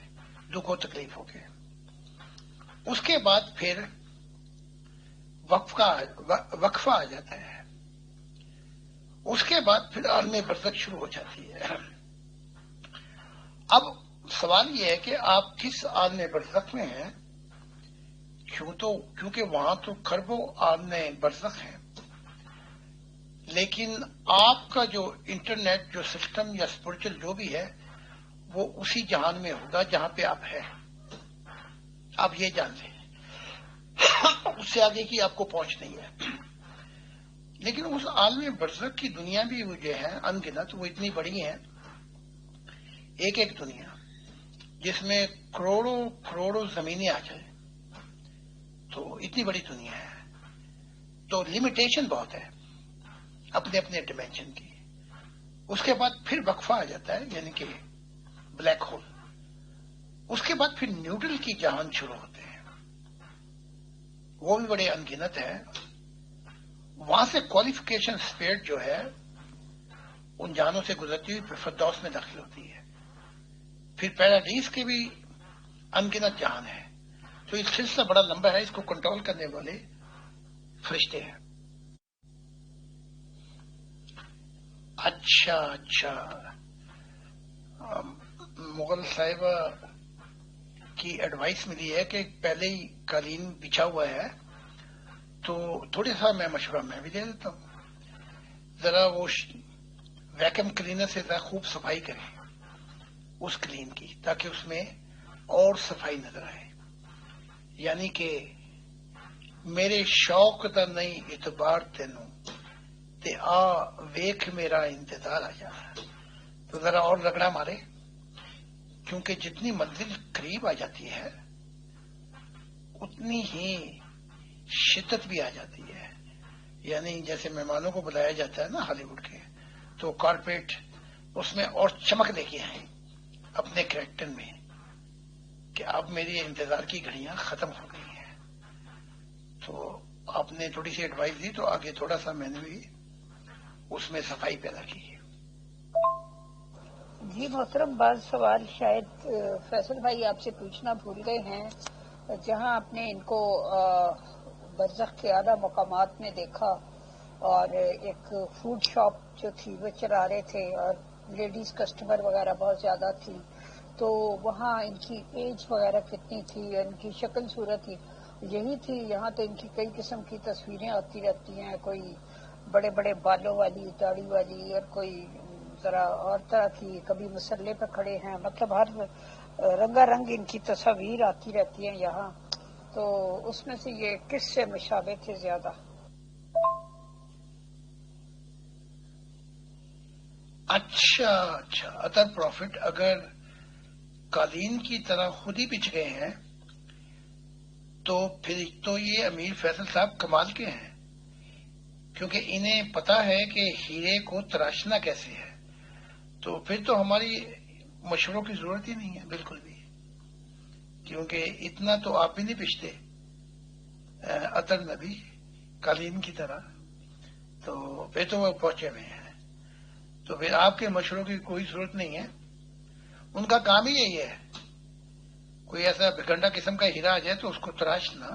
دکھ و تکلیفوں کے۔ اس کے بعد پھر وقفہ آ جاتا ہے، اس کے بعد پھر عالم برزخ شروع ہو جاتی ہے۔ اب سوال یہ ہے کہ آپ کس عالم برزخ میں ہیں، کیونکہ وہاں تو کھربوں عالم برزخ ہیں، لیکن آپ کا جو انٹرنیٹ جو سسٹم یا اسپرچل جو بھی ہے وہ اسی جہان میں ہوگا جہاں پہ آپ ہیں، آپ یہ جان لیں، اس سے آگے کی آپ کو پہنچ نہیں ہے۔ لیکن اس عالم برزخ کی دنیا بھی وہ جو ہے ان گنت، وہ اتنی بڑی ہیں، ایک دنیا جس میں کروڑوں زمینیں آ جائیں، تو اتنی بڑی دنیا ہے، تو لمیٹیشن بہت ہے اپنے اپنے ڈائمینشن کی۔ اس کے بعد پھر وقفہ آ جاتا ہے، یعنی کہ بلیک ہول۔ اس کے بعد پھر نیوٹرل کی جہان شروع ہوتے ہیں، وہ بھی بڑے ان گنت ہیں۔ وہاں سے کوالیفیکیشن اسپیڈ جو ہے ان جہانوں سے گزرتی ہوئی فردوس میں داخل ہوتی ہے، پھر پیراڈیس کے بھی ان گنت جہان ہے، تو یہ سلسلہ بڑا لمبا ہے، اس کو کنٹرول کرنے والے فرشتے ہیں۔ اچھا، مغل صاحبہ کی ایڈوائس ملی ہے کہ پہلے ہی قالین بچھا ہوا ہے، تو تھوڑا سا میں مشورہ میں بھی دے دیتا ہوں، ذرا وہ ویکیوم کلینر سے ذرا خوب صفائی کریں اس قالین کی، تاکہ اس میں اور صفائی نظر آئے، یعنی کہ میرے شوق دا نہیں اعتبار تینوں تے آ ویکھ میرا انتظار آ جا، تو ذرا اور رگڑا مارے، کیونکہ جتنی منزل قریب آ جاتی ہے اتنی ہی شدت بھی آ جاتی ہے، یعنی جیسے مہمانوں کو بلایا جاتا ہے نا ہالی ووڈ کے، تو کارپیٹ اس میں اور چمک لے کے آئیں اپنے کریکٹر میں، کہ اب میری انتظار کی گھڑیاں ختم ہو گئی ہیں۔ تو آپ نے تھوڑی سی ایڈوائس دی، تو آگے تھوڑا سا میں نے بھی اس میں صفائی پیدا کی ہے۔ جی محترم، بعض سوال شاید فیصل بھائی آپ سے پوچھنا بھول گئے ہیں، جہاں آپ نے ان کو برزخ کے اعلیٰ مقامات میں دیکھا، اور ایک فوڈ شاپ جو تھی وہ چلا رہے تھے، اور لیڈیز کسٹمر وغیرہ بہت زیادہ تھی. تو وہاں ان کی ایج وغیرہ کتنی تھی، ان کی شکل صورت یہی تھی. یہاں تو ان کی کئی قسم کی تصویریں آتی رہتی ہیں، کوئی بڑے بڑے بالوں والی، داڑھی والی، اور کوئی ذرا اور طرح کی، کبھی مسلح پہ کھڑے ہیں. مطلب ہر رنگا رنگ ان کی تصاویر آتی رہتی ہیں یہاں. تو اس میں سے یہ کس سے مشابہ تھے زیادہ؟ اچھا ادر پروفٹ اگر قالین کی طرح خود ہی بچ گئے ہیں تو پھر تو یہ امیر فیصل صاحب کمال کے ہیں، کیونکہ انہیں پتا ہے کہ ہیرے کو تراشنا کیسے ہے. تو پھر تو ہماری مشوروں کی ضرورت ہی نہیں ہے بالکل بھی، کیونکہ اتنا تو آپ بھی نہیں پچھتے ادر نبی قالین کی طرح. تو پھر تو وہ پہنچے ہوئے ہیں، تو پھر آپ کے مشوروں کی کوئی ضرورت نہیں ہے. ان کا کام ہی یہی ہے، کوئی ایسا بھگنڈا قسم کا ہیرا آ جائے تو اس کو تراشنا،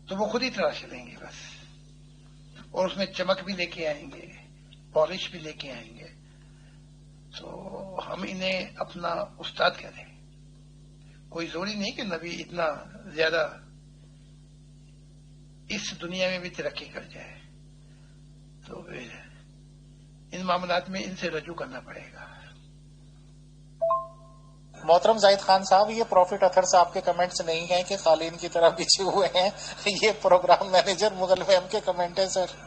تو وہ خود ہی تراش لیں گے بس، اور اس میں چمک بھی لے کے آئیں گے، پالش بھی لے کے آئیں گے. تو ہم انہیں اپنا استاد کہتے ہیں. کوئی ضروری نہیں کہ نبی اتنا زیادہ اس دنیا میں بھی ترقی کر جائے، تو پھر ان معاملات میں ان سے رجوع کرنا پڑے گا. محترم زاہد خان صاحب، یہ پروفٹ اطہر صاحب کے کمنٹس نہیں ہیں کہ قالین کی طرح بچھے ہوئے ہیں، یہ پروگرام مینیجر مغل فہم کے کمنٹ ہیں سر.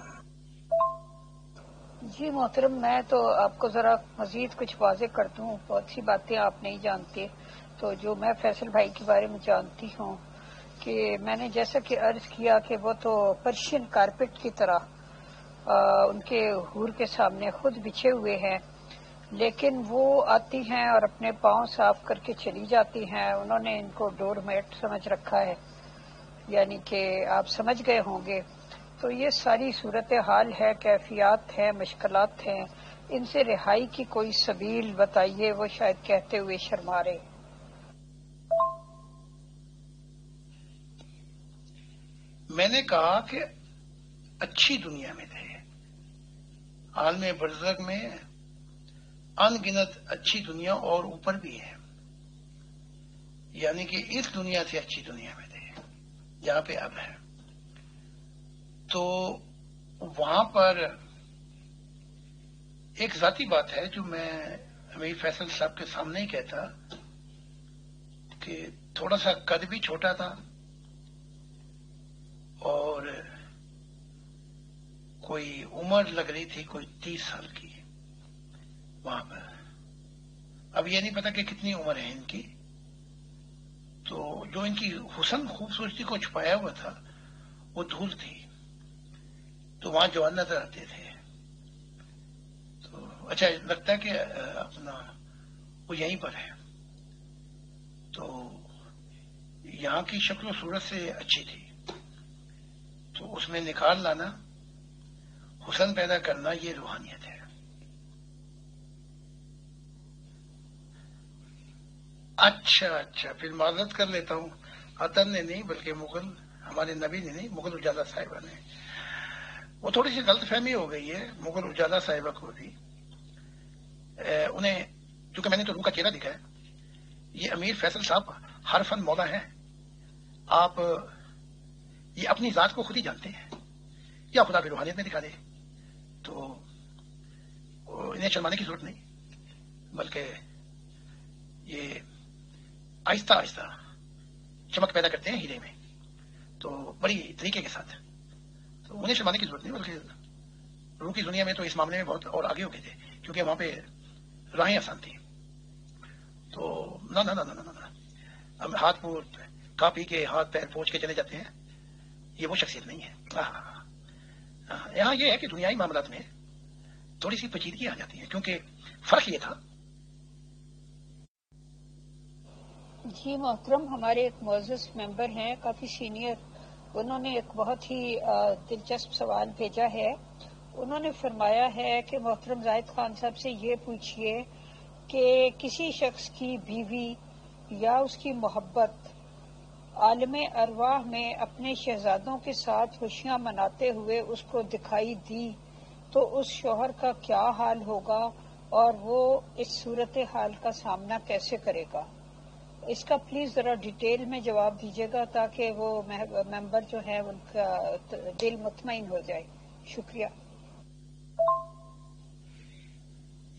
جی محترم، میں تو آپ کو ذرا مزید کچھ واضح کر دوں. بہت سی باتیں آپ نہیں جانتے. تو جو میں فیصل بھائی کے بارے میں جانتی ہوں کہ میں نے جیسا کہ عرض کیا کہ وہ تو پرشین کارپیٹ کی طرح ان کے حور کے سامنے خود بچھے ہوئے ہیں، لیکن وہ آتی ہیں اور اپنے پاؤں صاف کر کے چلی جاتی ہیں. انہوں نے ان کو ڈور میٹ سمجھ رکھا ہے، یعنی کہ آپ سمجھ گئے ہوں گے. تو یہ ساری صورتحال ہے، کیفیات ہیں، مشکلات ہیں. ان سے رہائی کی کوئی سبیل بتائیے. وہ شاید کہتے ہوئے شرما رہے. میں نے کہا کہ اچھی دنیا میں تھے، عالم برزخ میں ان گنت اچھی دنیا اور اوپر بھی ہے، یعنی کہ اس دنیا سے اچھی دنیا میں تھے جہاں پہ اب ہے. تو وہاں پر ایک ذاتی بات ہے جو میں امیر فیصل صاحب کے سامنے ہی کہتا کہ تھوڑا سا قد بھی چھوٹا تھا، اور کوئی عمر لگ رہی تھی کوئی 30 سال کی وہاں پر. اب یہ نہیں پتا کہ کتنی عمر ہے ان کی. تو جو ان کی حسن خوبصورتی کو چھپایا ہوا تھا وہ دھول تھی، تو وہاں جوان نظر آتے تھے. تو اچھا لگتا ہے کہ اپنا وہ یہیں پر ہے. تو یہاں کی شکل و صورت سے اچھی تھی، تو اس میں نکھار لانا، حسن پیدا کرنا، یہ روحانیت ہے. اچھا پھر معذرت کر لیتا ہوں. عطر نے نہیں بلکہ مغل، ہمارے نبی نے نہیں، مغل اجالا صاحبہ نے. وہ تھوڑی سی غلط فہمی ہو گئی ہے مغل اجالا صاحبہ کو بھی. انہیں چونکہ میں نے تو روح کا چہرہ دکھا ہے. یہ امیر فیصل صاحب ہر فن مولا ہیں. آپ یہ اپنی ذات کو خود ہی جانتے ہیں، یا خدا بھی روحانیت میں دکھا دے، تو انہیں شرمانے کی ضرورت نہیں، بلکہ یہ آہستہ آہستہ چمک پیدا کرتے ہیں ہیرے میں، تو بڑی طریقے کے ساتھ. تو انہیں شرمانے کی ضرورت نہیں، بلکہ روح کی دنیا میں تو اس معاملے میں بہت اور آگے ہو گئے تھے، کیونکہ وہاں پہ راہیں آسان تھیں. تو نہ ہم ہاتھ پور کا پی کے ہاتھ پیر پوچھ کے چلے جاتے ہیں، یہ وہ شخصیت نہیں ہے. یہاں یہ ہے کہ دنیائی معاملات میں تھوڑی سی پیچیدگی آ جاتی ہے، کیونکہ فرق یہ تھا. جی محترم، ہمارے ایک معزز ممبر ہیں، کافی سینئر، انہوں نے ایک بہت ہی دلچسپ سوال بھیجا ہے. انہوں نے فرمایا ہے کہ محترم زاہد خان صاحب سے یہ پوچھئے کہ کسی شخص کی بیوی یا اس کی محبت عالم ارواح میں اپنے شہزادوں کے ساتھ خوشیاں مناتے ہوئے اس کو دکھائی دی تو اس شوہر کا کیا حال ہوگا اور وہ اس صورت حال کا سامنا کیسے کرے گا؟ اس کا پلیز ذرا ڈیٹیل میں جواب دیجیے گا تاکہ وہ ممبر جو ہے ان کا دل مطمئن ہو جائے. شکریہ.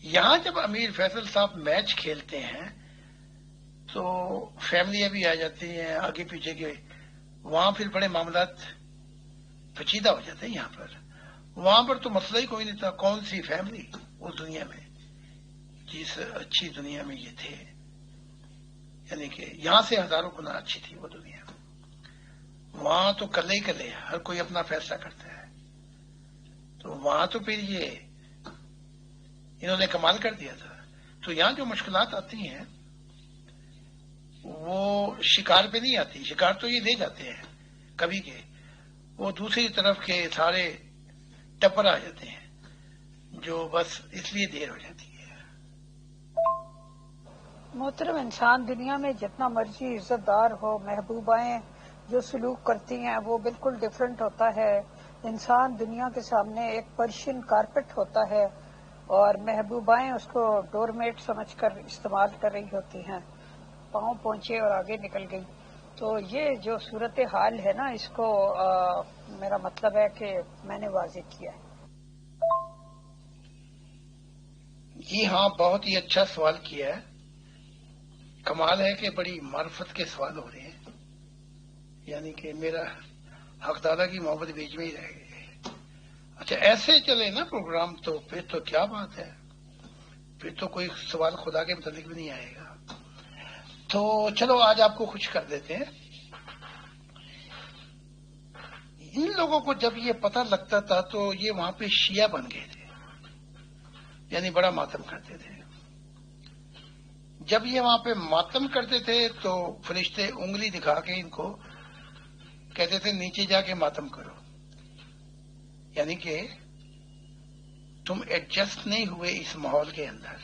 یہاں جب امیر فیصل صاحب میچ کھیلتے ہیں تو فیملیاں بھی آ جاتی ہیں آگے پیچھے کے، وہاں پھر بڑے معاملات پیچیدہ ہو جاتے ہیں. یہاں پر وہاں پر تو مسئلہ ہی کوئی نہیں تھا. کون سی فیملی اس دنیا میں، جس اچھی دنیا میں یہ تھے، یعنی کہ یہاں سے ہزاروں گنا اچھی تھی وہ دنیا. وہاں تو کلے ہی کلے ہر کوئی اپنا فیصلہ کرتا ہے. تو وہاں تو پھر یہ انہوں نے کمال کر دیا تھا. تو یہاں جو مشکلات آتی ہیں وہ شکار پہ نہیں آتی. شکار تو یہ لے جاتے ہیں کبھی کے، وہ دوسری طرف کے سارے ٹپر آ جاتے ہیں جو بس اس لیے دیر ہو جاتی ہے. محترم، انسان دنیا میں جتنا مرضی عزت دار ہو، محبوبائیں جو سلوک کرتی ہیں وہ بالکل ڈفرینٹ ہوتا ہے. انسان دنیا کے سامنے ایک پرشین کارپٹ ہوتا ہے اور محبوبائیں اس کو ڈور میٹ سمجھ کر استعمال کر رہی ہوتی ہیں. پاؤں پہنچے اور آگے نکل گئی. تو یہ جو صورت حال ہے نا، اس کو میرا مطلب ہے کہ میں نے واضح کیا ہے. جی ہاں، بہت ہی اچھا سوال کیا ہے. کمال ہے کہ بڑی معرفت کے سوال ہو رہے ہیں. یعنی کہ میرا حق تعالیٰ کی محبت بیچ میں ہی رہ گئی. اچھا ایسے چلے نا پروگرام تو پھر تو کیا بات ہے، پھر تو کوئی سوال خدا کے متعلق بھی نہیں آئے گا. تو چلو آج آپ کو خوش کر دیتے ہیں. ان لوگوں کو جب یہ پتہ لگتا تھا تو یہ وہاں پہ شیعہ بن گئے تھے، یعنی بڑا ماتم کرتے تھے. جب یہ وہاں پہ ماتم کرتے تھے تو فرشتے انگلی دکھا کے ان کو کہتے تھے نیچے جا کے ماتم کرو. یعنی کہ تم ایڈجسٹ نہیں ہوئے اس ماحول کے اندر.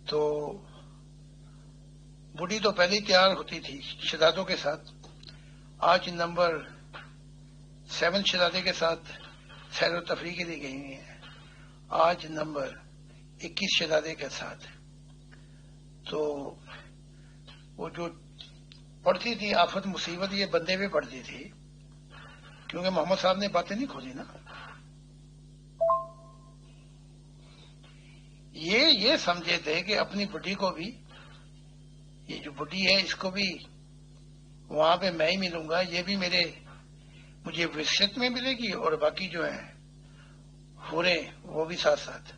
تو بڈھی تو پہلے ہی تیار ہوتی تھی شہزادوں کے ساتھ. آج نمبر 7 شہزادے کے ساتھ سیر و تفریح کے لیے گئی ہوئی ہیں. آج نمبر 21 شہزادے کے ساتھ. تو وہ جو پڑتی تھی آفت مصیبت یہ بندے پہ پڑتی تھی، کیونکہ محمد صاحب نے باتیں نہیں کھولی نا. یہ سمجھے تھے کہ اپنی بڈھی کو بھی، یہ جو بڈھی ہے اس کو بھی وہاں پہ میں ہی ملوں گا، یہ بھی مجھے وصیت میں ملے گی اور باقی جو ہیں ہورے وہ بھی ساتھ ساتھ.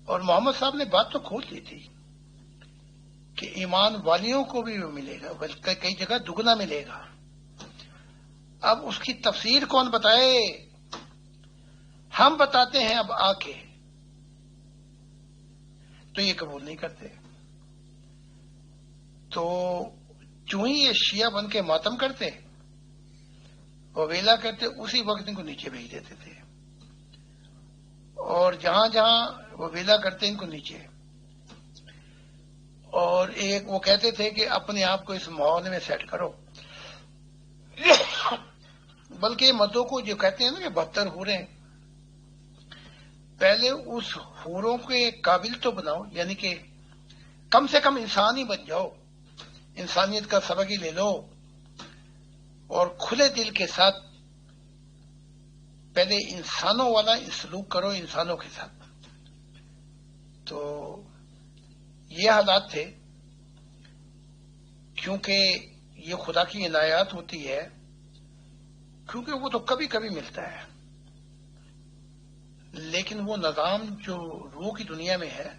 اور محمد صاحب نے بات تو کھول دی تھی کہ ایمان والیوں کو بھی ملے گا، بلکہ کئی جگہ دگنا ملے گا. اب اس کی تفسیر کون بتائے؟ ہم بتاتے ہیں اب آ کے. تو یہ قبول نہیں کرتے. تو چوں ہی یہ شیعہ بن کے ماتم کرتے، ویلا کرتے، اسی وقت ان کو نیچے بھیج دیتے تھے. اور جہاں جہاں وہ ویلا کرتے ان کو نیچے. اور ایک وہ کہتے تھے کہ اپنے آپ کو اس ماحول میں سیٹ کرو. بلکہ مردوں کو جو کہتے ہیں نا کہ 72 حوریں، پہلے اس حوروں کے قابل تو بناؤ، یعنی کہ کم سے کم انسان ہی بن جاؤ، انسانیت کا سبق ہی لے لو اور کھلے دل کے ساتھ پہلے انسانوں والا سلوک کرو انسانوں کے ساتھ. تو یہ حالات تھے. کیونکہ یہ خدا کی عنایات ہوتی ہے، کیونکہ وہ تو کبھی کبھی ملتا ہے، لیکن وہ نظام جو روح کی دنیا میں ہے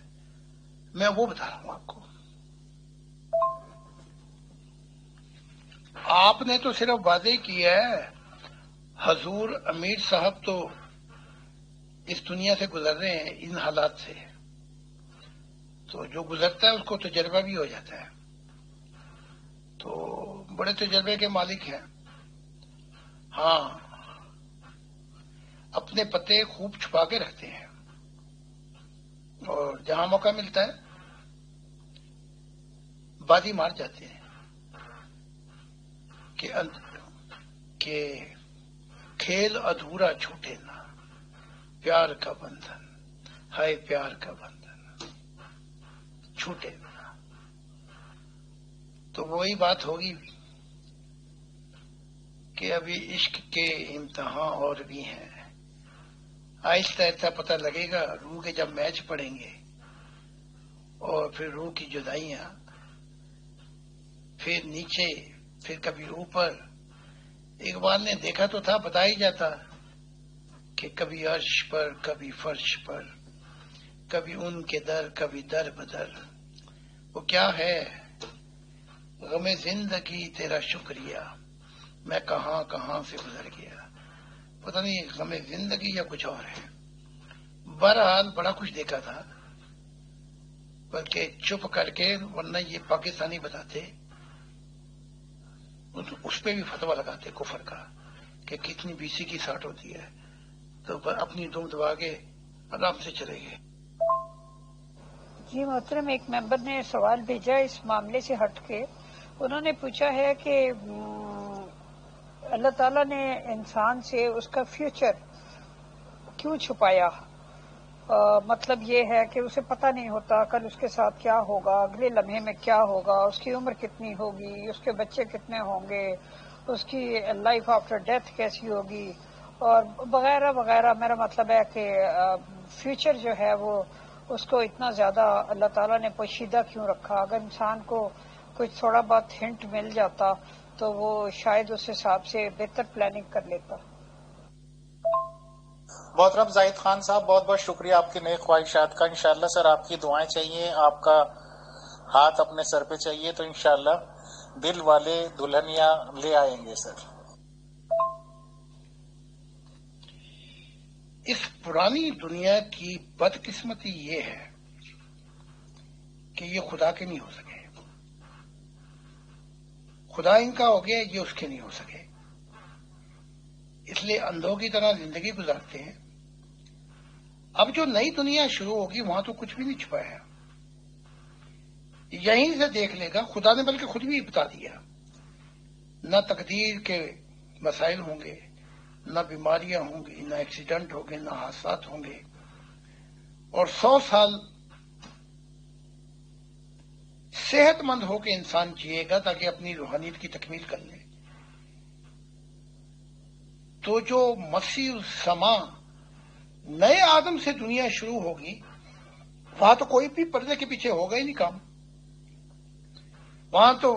میں وہ بتا رہا ہوں آپ کو. آپ نے تو صرف واضح کیا ہے، حضور امیر صاحب تو اس دنیا سے گزر رہے ہیں ان حالات سے. تو جو گزرتا ہے اس کو تجربہ بھی ہو جاتا ہے. تو بڑے تجربے کے مالک ہیں. ہاں، اپنے پتے خوب چھپا کے رکھتے ہیں اور جہاں موقع ملتا ہے بازی مار جاتے ہیں. کہ کھیل ادھورا چھوٹے نہ، پیار کا بندھن ہائے پیار کا بندھن چھوٹے نہ. تو وہی بات ہوگی کہ ابھی عشق کے امتحان اور بھی ہیں. آہستہ آہستہ پتہ لگے گا روح کے جب میچ پڑیں گے اور پھر روح کی جدائیاں، پھر نیچے پھر کبھی اوپر. اقبال نے دیکھا تو تھا، بتا ہی جاتا کہ کبھی عرش پر کبھی فرش پر، کبھی ان کے در کبھی در بدر. وہ کیا ہے غم زندگی تیرا شکریہ، میں کہاں کہاں سے گزر گیا. پتہ نہیں غم زندگی یا کچھ اور ہے. بہرحال بڑا کچھ دیکھا تھا، بلکہ چپ کر کے، ورنہ یہ پاکستانی بتاتے، اس پہ بھی فتویٰ لگاتے کفر کا کہ کتنی BC کی 60 ہوتی ہے. تو اپنی دم دبا کے آرام سے چلے گئے. جی محترم، ایک ممبر نے سوال بھیجا اس معاملے سے ہٹ کے. انہوں نے پوچھا ہے کہ اللہ تعالیٰ نے انسان سے اس کا فیوچر کیوں چھپایا؟ مطلب یہ ہے کہ اسے پتہ نہیں ہوتا کل اس کے ساتھ کیا ہوگا، اگلے لمحے میں کیا ہوگا، اس کی عمر کتنی ہوگی، اس کے بچے کتنے ہوں گے، اس کی لائف آفٹر ڈیتھ کیسی ہوگی، اور وغیرہ وغیرہ. میرا مطلب ہے کہ فیوچر جو ہے وہ اس کو اتنا زیادہ اللہ تعالیٰ نے پوشیدہ کیوں رکھا؟ اگر انسان کو کچھ تھوڑا بہت ہنٹ مل جاتا تو وہ شاید اس حساب سے بہتر پلاننگ کر لیتا. محترم زاہد خان صاحب، بہت بہت شکریہ آپ کی نیک خواہشات کا. انشاءاللہ سر آپ کی دعائیں چاہیے، آپ کا ہاتھ اپنے سر پہ چاہیے، تو انشاءاللہ دل والے دلہنیاں لے آئیں گے سر. اس پرانی دنیا کی بدقسمتی یہ ہے کہ یہ خدا کے نہیں ہو سکے. خدا ان کا ہو گیا، یہ اس کے نہیں ہو سکے. اس لیے اندھوں کی طرح زندگی گزارتے ہیں. اب جو نئی دنیا شروع ہوگی وہاں تو کچھ بھی نہیں چھپایا، یہیں سے دیکھ لے گا. خدا نے بلکہ خود بھی بتا دیا، نہ تقدیر کے مسائل ہوں گے، نہ بیماریاں ہوں گی، نہ ایکسیڈنٹ ہوں گے، نہ حادثات ہوں گے، اور 100 سال صحت مند ہو کے انسان جیے گا تاکہ اپنی روحانیت کی تکمیل کر لے. تو جو مسیح السما نئے آدم سے دنیا شروع ہوگی، وہاں تو کوئی بھی پردے کے پیچھے ہوگا ہی نہیں کام. وہاں تو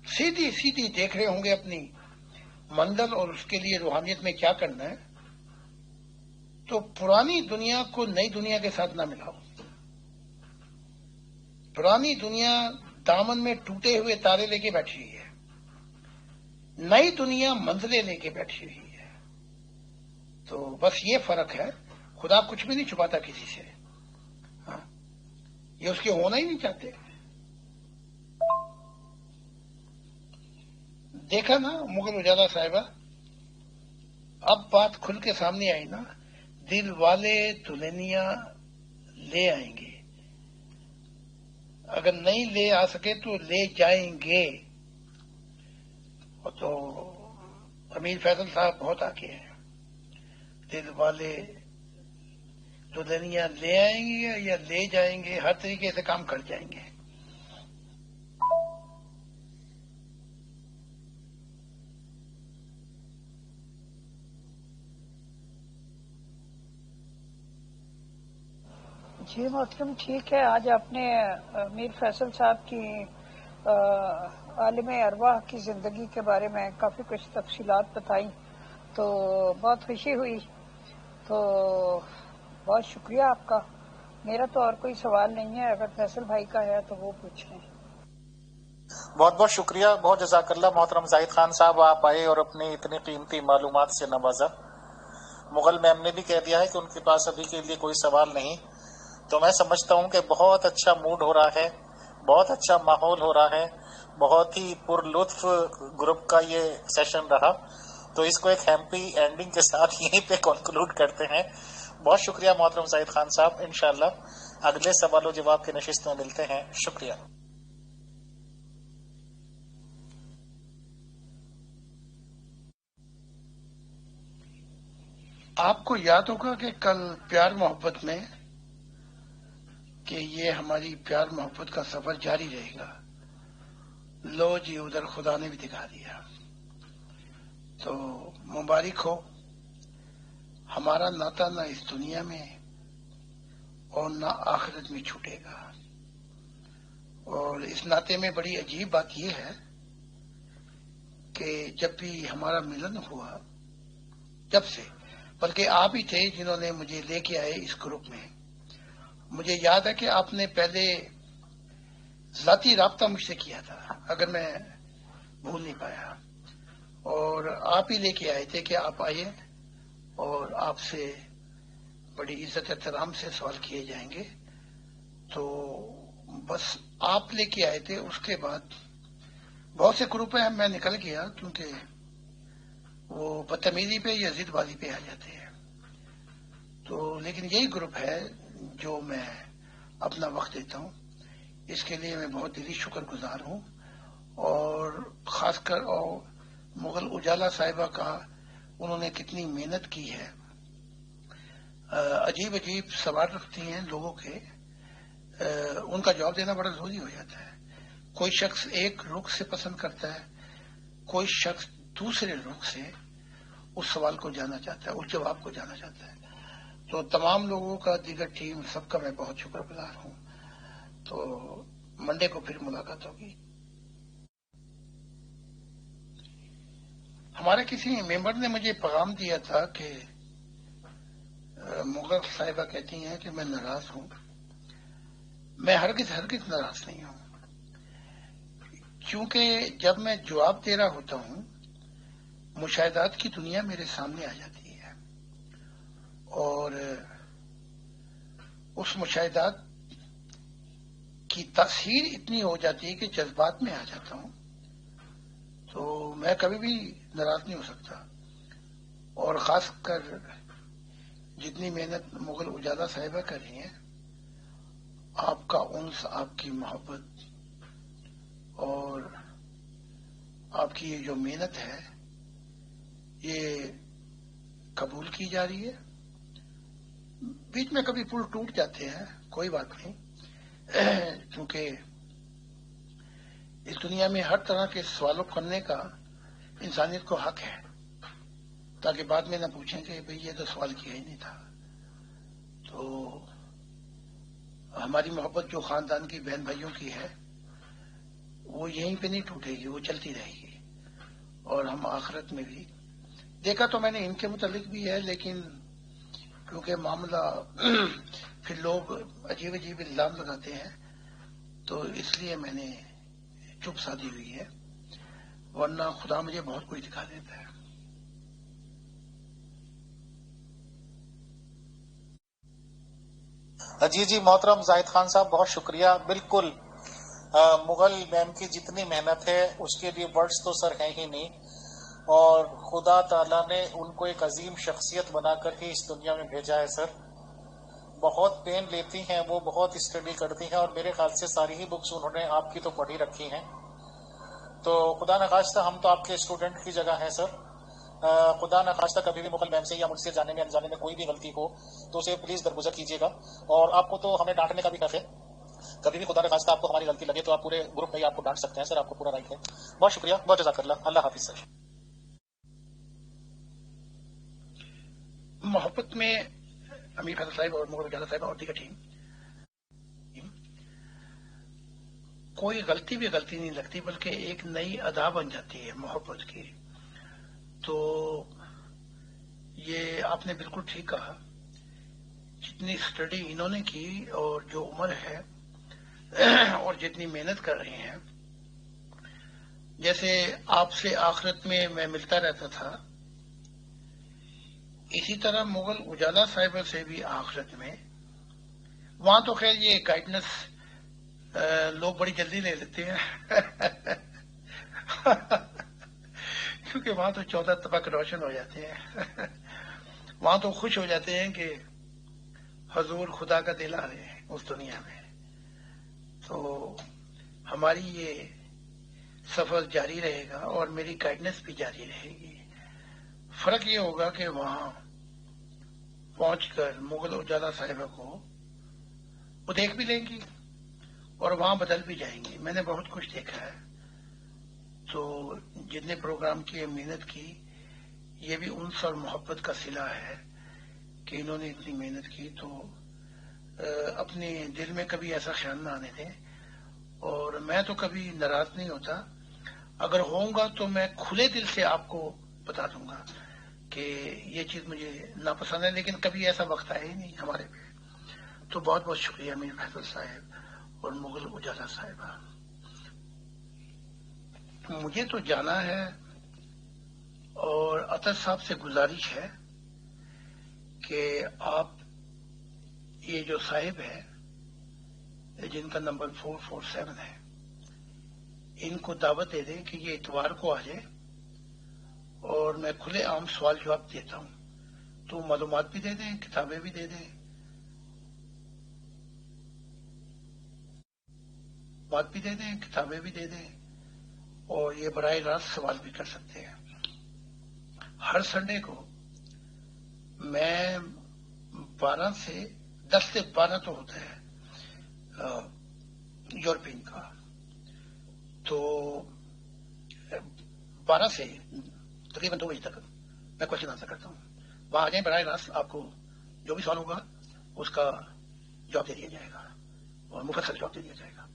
سیدھی سیدھی دیکھ رہے ہوں گے اپنی منزل اور اس کے لیے روحانیت میں کیا کرنا ہے. تو پرانی دنیا کو نئی دنیا کے ساتھ نہ ملاؤ. پرانی دنیا دامن میں ٹوٹے ہوئے تارے لے کے بیٹھی ہوئی ہے، نئی دنیا منزلیں لے کے بیٹھی ہوئی ہے. تو بس یہ فرق ہے. خدا کچھ بھی نہیں چھپاتا کسی سے. ہاں، یہ اس کے ہونا ہی نہیں چاہتے. دیکھا نا مغل اجالا صاحبہ، اب بات کھل کے سامنے آئی نا. دل والے دلہنیاں لے آئیں گے، اگر نہیں لے آ سکے تو لے جائیں گے. تو امیر فیصل صاحب بہت آگے ہیں. دل والے دلہنیاں لے آئیں گے یا لے جائیں گے، ہر طریقے سے کام کر جائیں گے. جی محترم، ٹھیک ہے. آج آپ نے میر فیصل صاحب کی عالم ارواح کی زندگی کے بارے میں کافی کچھ تفصیلات بتائی، تو بہت خوشی ہوئی. تو بہت شکریہ آپ کا. میرا تو اور کوئی سوال نہیں ہے، اگر فیصل بھائی کا ہے تو وہ پوچھ لیں. بہت بہت شکریہ، بہت جزاک اللہ محترم زاہد خان صاحب، آپ آئے اور اپنی اتنی قیمتی معلومات سے نوازا. مغل میم نے بھی کہہ دیا ہے کہ ان کے پاس ابھی کے لیے کوئی سوال نہیں. تو میں سمجھتا ہوں کہ بہت اچھا موڈ ہو رہا ہے، بہت اچھا ماحول ہو رہا ہے، بہت ہی پر لطف گروپ کا یہ سیشن رہا. تو اس کو ایک ہیپی اینڈنگ کے ساتھ یہیں پہ کنکلوڈ کرتے ہیں. بہت شکریہ محترم زاہد خان صاحب. انشاءاللہ اگلے سوال و جواب کی نشست میں ملتے ہیں. شکریہ. آپ کو یاد ہوگا کہ کل پیار محبت میں کہ یہ ہماری پیار محبت کا سفر جاری رہے گا. لو جی ادھر خدا نے بھی دکھا دیا. تو مبارک ہو. ہمارا ناطا نہ اس دنیا میں اور نہ آخرت میں چھوٹے گا. اور اس ناطے میں بڑی عجیب بات یہ ہے کہ جب بھی ہمارا ملن ہوا، جب سے، بلکہ آپ ہی تھے جنہوں نے مجھے لے کے آئے اس گروپ میں. مجھے یاد ہے کہ آپ نے پہلے ذاتی رابطہ مجھ سے کیا تھا، اگر میں بھول نہیں پایا، اور آپ ہی لے کے آئے تھے کہ آپ آئیے اور آپ سے بڑی عزت احترام سے سوال کیے جائیں گے. تو بس آپ لے کے آئے تھے. اس کے بعد بہت سے گروپ ہیں میں نکل گیا کیونکہ وہ بدتمیزی پہ یا ضد بازی پہ آ جاتے ہیں. تو لیکن یہی گروپ ہے جو میں اپنا وقت دیتا ہوں. اس کے لیے میں بہت دلی شکر گزار ہوں. اور خاص کر مغل اجالا صاحبہ کا انہوں نے کتنی محنت کی ہے. عجیب عجیب سوال رکھتی ہیں لوگوں کے، ان کا جواب دینا بڑا ضروری ہو جاتا ہے. کوئی شخص ایک رخ سے پسند کرتا ہے، کوئی شخص دوسرے رخ سے اس سوال کو جانا چاہتا ہے، اس جواب کو جانا چاہتا ہے. تو تمام لوگوں کا، دیگر ٹیم سب کا میں بہت شکر گزار ہوں. تو منڈے کو پھر ملاقات ہوگی. ہمارے کسی ممبر نے مجھے پیغام دیا تھا کہ مغل صاحبہ کہتی ہیں کہ میں ناراض ہوں. میں ہرگز ناراض نہیں ہوں، کیونکہ جب میں جواب دے رہا ہوتا ہوں مشاہدات کی دنیا میرے سامنے آ جاتی ہے، اور اس مشاہدات کی تاثیر اتنی ہو جاتی ہے کہ جذبات میں آ جاتا ہوں. تو میں کبھی بھی ناراض نہیں ہو سکتا. اور خاص کر جتنی محنت مغل اجالا صاحبہ کر رہی ہیں، آپ کا انس، آپ کی محبت اور آپ کی یہ جو محنت ہے یہ قبول کی جا رہی ہے. بیچ میں کبھی پل ٹوٹ جاتے ہیں، کوئی بات نہیں، کیونکہ اس دنیا میں ہر طرح کے سوالوں کرنے کا انسانیت کو حق ہے، تاکہ بعد میں نہ پوچھیں کہ بھئی یہ تو سوال کیا ہی نہیں تھا. تو ہماری محبت جو خاندان کی بہن بھائیوں کی ہے وہ یہیں پہ نہیں ٹوٹے گی، وہ چلتی رہے گی. اور ہم آخرت میں بھی، دیکھا تو میں نے ان کے متعلق بھی ہے، لیکن کیونکہ معاملہ پھر لوگ عجیب عجیب الزام لگاتے ہیں تو اس لیے میں نے چپ سادھی ہوئی ہے، ورنہ خدا مجھے بہت کچھ دکھا دیتا ہے. جی محترم زاہد خان صاحب، بہت شکریہ. بالکل مغل میم کی جتنی محنت ہے اس کے لیے ورڈز تو سر ہیں ہی نہیں، اور خدا تعالیٰ نے ان کو ایک عظیم شخصیت بنا کر ہی اس دنیا میں بھیجا ہے. سر بہت پین لیتی ہیں وہ، بہت اسٹڈی کرتی ہیں، اور میرے خیال سے ساری ہی بکس انہوں نے آپ کی تو پڑھی رکھی ہیں. تو خدا نخواستہ ہم تو آپ کے اسٹوڈنٹ کی جگہ ہیں سر. خدا نخواستہ کبھی بھی مغل میم سے یا مجھ سے جانے میں انجانے میں کوئی بھی غلطی ہو تو اسے پلیز درگزر کیجیے گا. اور آپ کو تو ہمیں ڈانٹنے کا بھی حق ہے، کبھی بھی خدا نخواستہ آپ کو ہماری غلطی لگے تو آپ پورے گروپ میں ہی آپ کو ڈانٹ سکتے ہیں سر، آپ کو پورا رائٹ ہے. بہت شکریہ، بہت جزاک اللہ. اللہ حافظ سر. محبت میں امیر فیصل صاحب اور مغل اجالا صاحب اور دیگر ٹیم، کوئی غلطی بھی غلطی نہیں لگتی، بلکہ ایک نئی ادا بن جاتی ہے محبت کی. تو یہ آپ نے بالکل ٹھیک کہا. جتنی اسٹڈی انہوں نے کی اور جو عمر ہے اور جتنی محنت کر رہے ہیں، جیسے آپ سے آخرت میں میں ملتا رہتا تھا، اسی طرح مغل اجالا صاحبہ سے بھی آخرت میں. وہاں تو خیر یہ گائیڈنس لوگ بڑی جلدی لے لیتے ہیں کیونکہ وہاں تو 14 طبق روشن ہو جاتے ہیں وہاں تو خوش ہو جاتے ہیں کہ حضور خدا کا دل آ رہے ہیں اس دنیا میں. تو ہماری یہ سفر جاری رہے گا اور میری گائیڈنس بھی جاری رہے گی. فرق یہ ہوگا کہ وہاں پہنچ کر مغل اجالا صاحبہ کو وہ دیکھ بھی لیں گی اور وہاں بدل بھی جائیں گی. میں نے بہت کچھ دیکھا ہے. تو جتنے پروگرام کی محنت کی یہ بھی انس اور محبت کا صلہ ہے کہ انہوں نے اتنی محنت کی. تو اپنے دل میں کبھی ایسا خیال نہ آنے دیں. اور میں تو کبھی ناراض نہیں ہوتا. اگر ہوں گا تو میں کھلے دل سے آپ کو بتا دوں گا کہ یہ چیز مجھے ناپسند ہے، لیکن کبھی ایسا وقت آیا ہی نہیں ہمارے پہ. تو بہت بہت شکریہ میر فیصل صاحب اور مغل اجالا صاحبہ. مجھے تو جانا ہے اور اطہر صاحب سے گزارش ہے کہ آپ یہ جو صاحب ہے جن کا نمبر 447 ہے ان کو دعوت دے دیں کہ یہ اتوار کو آ جائے اور میں کھلے عام سوال جواب دیتا ہوں. تو معلومات بھی دے دیں، کتابیں بھی دے دیں، بات بھی دے دیں، کتابیں بھی دے دیں، اور یہ براہ راست سوال بھی کر سکتے ہیں. ہر سنڈے کو میں 10 سے 12 تو ہوتا ہے یورپین کا، تو 12 سے تقریباً 2 بجے تک میں کوشچن آنسر کرتا ہوں. وہاں آ جائیں، براہ راست آپ کو جو بھی سوال ہوگا اس کا جواب دے دیا جائے گا اور مفصل جواب دے دیا جائے گا.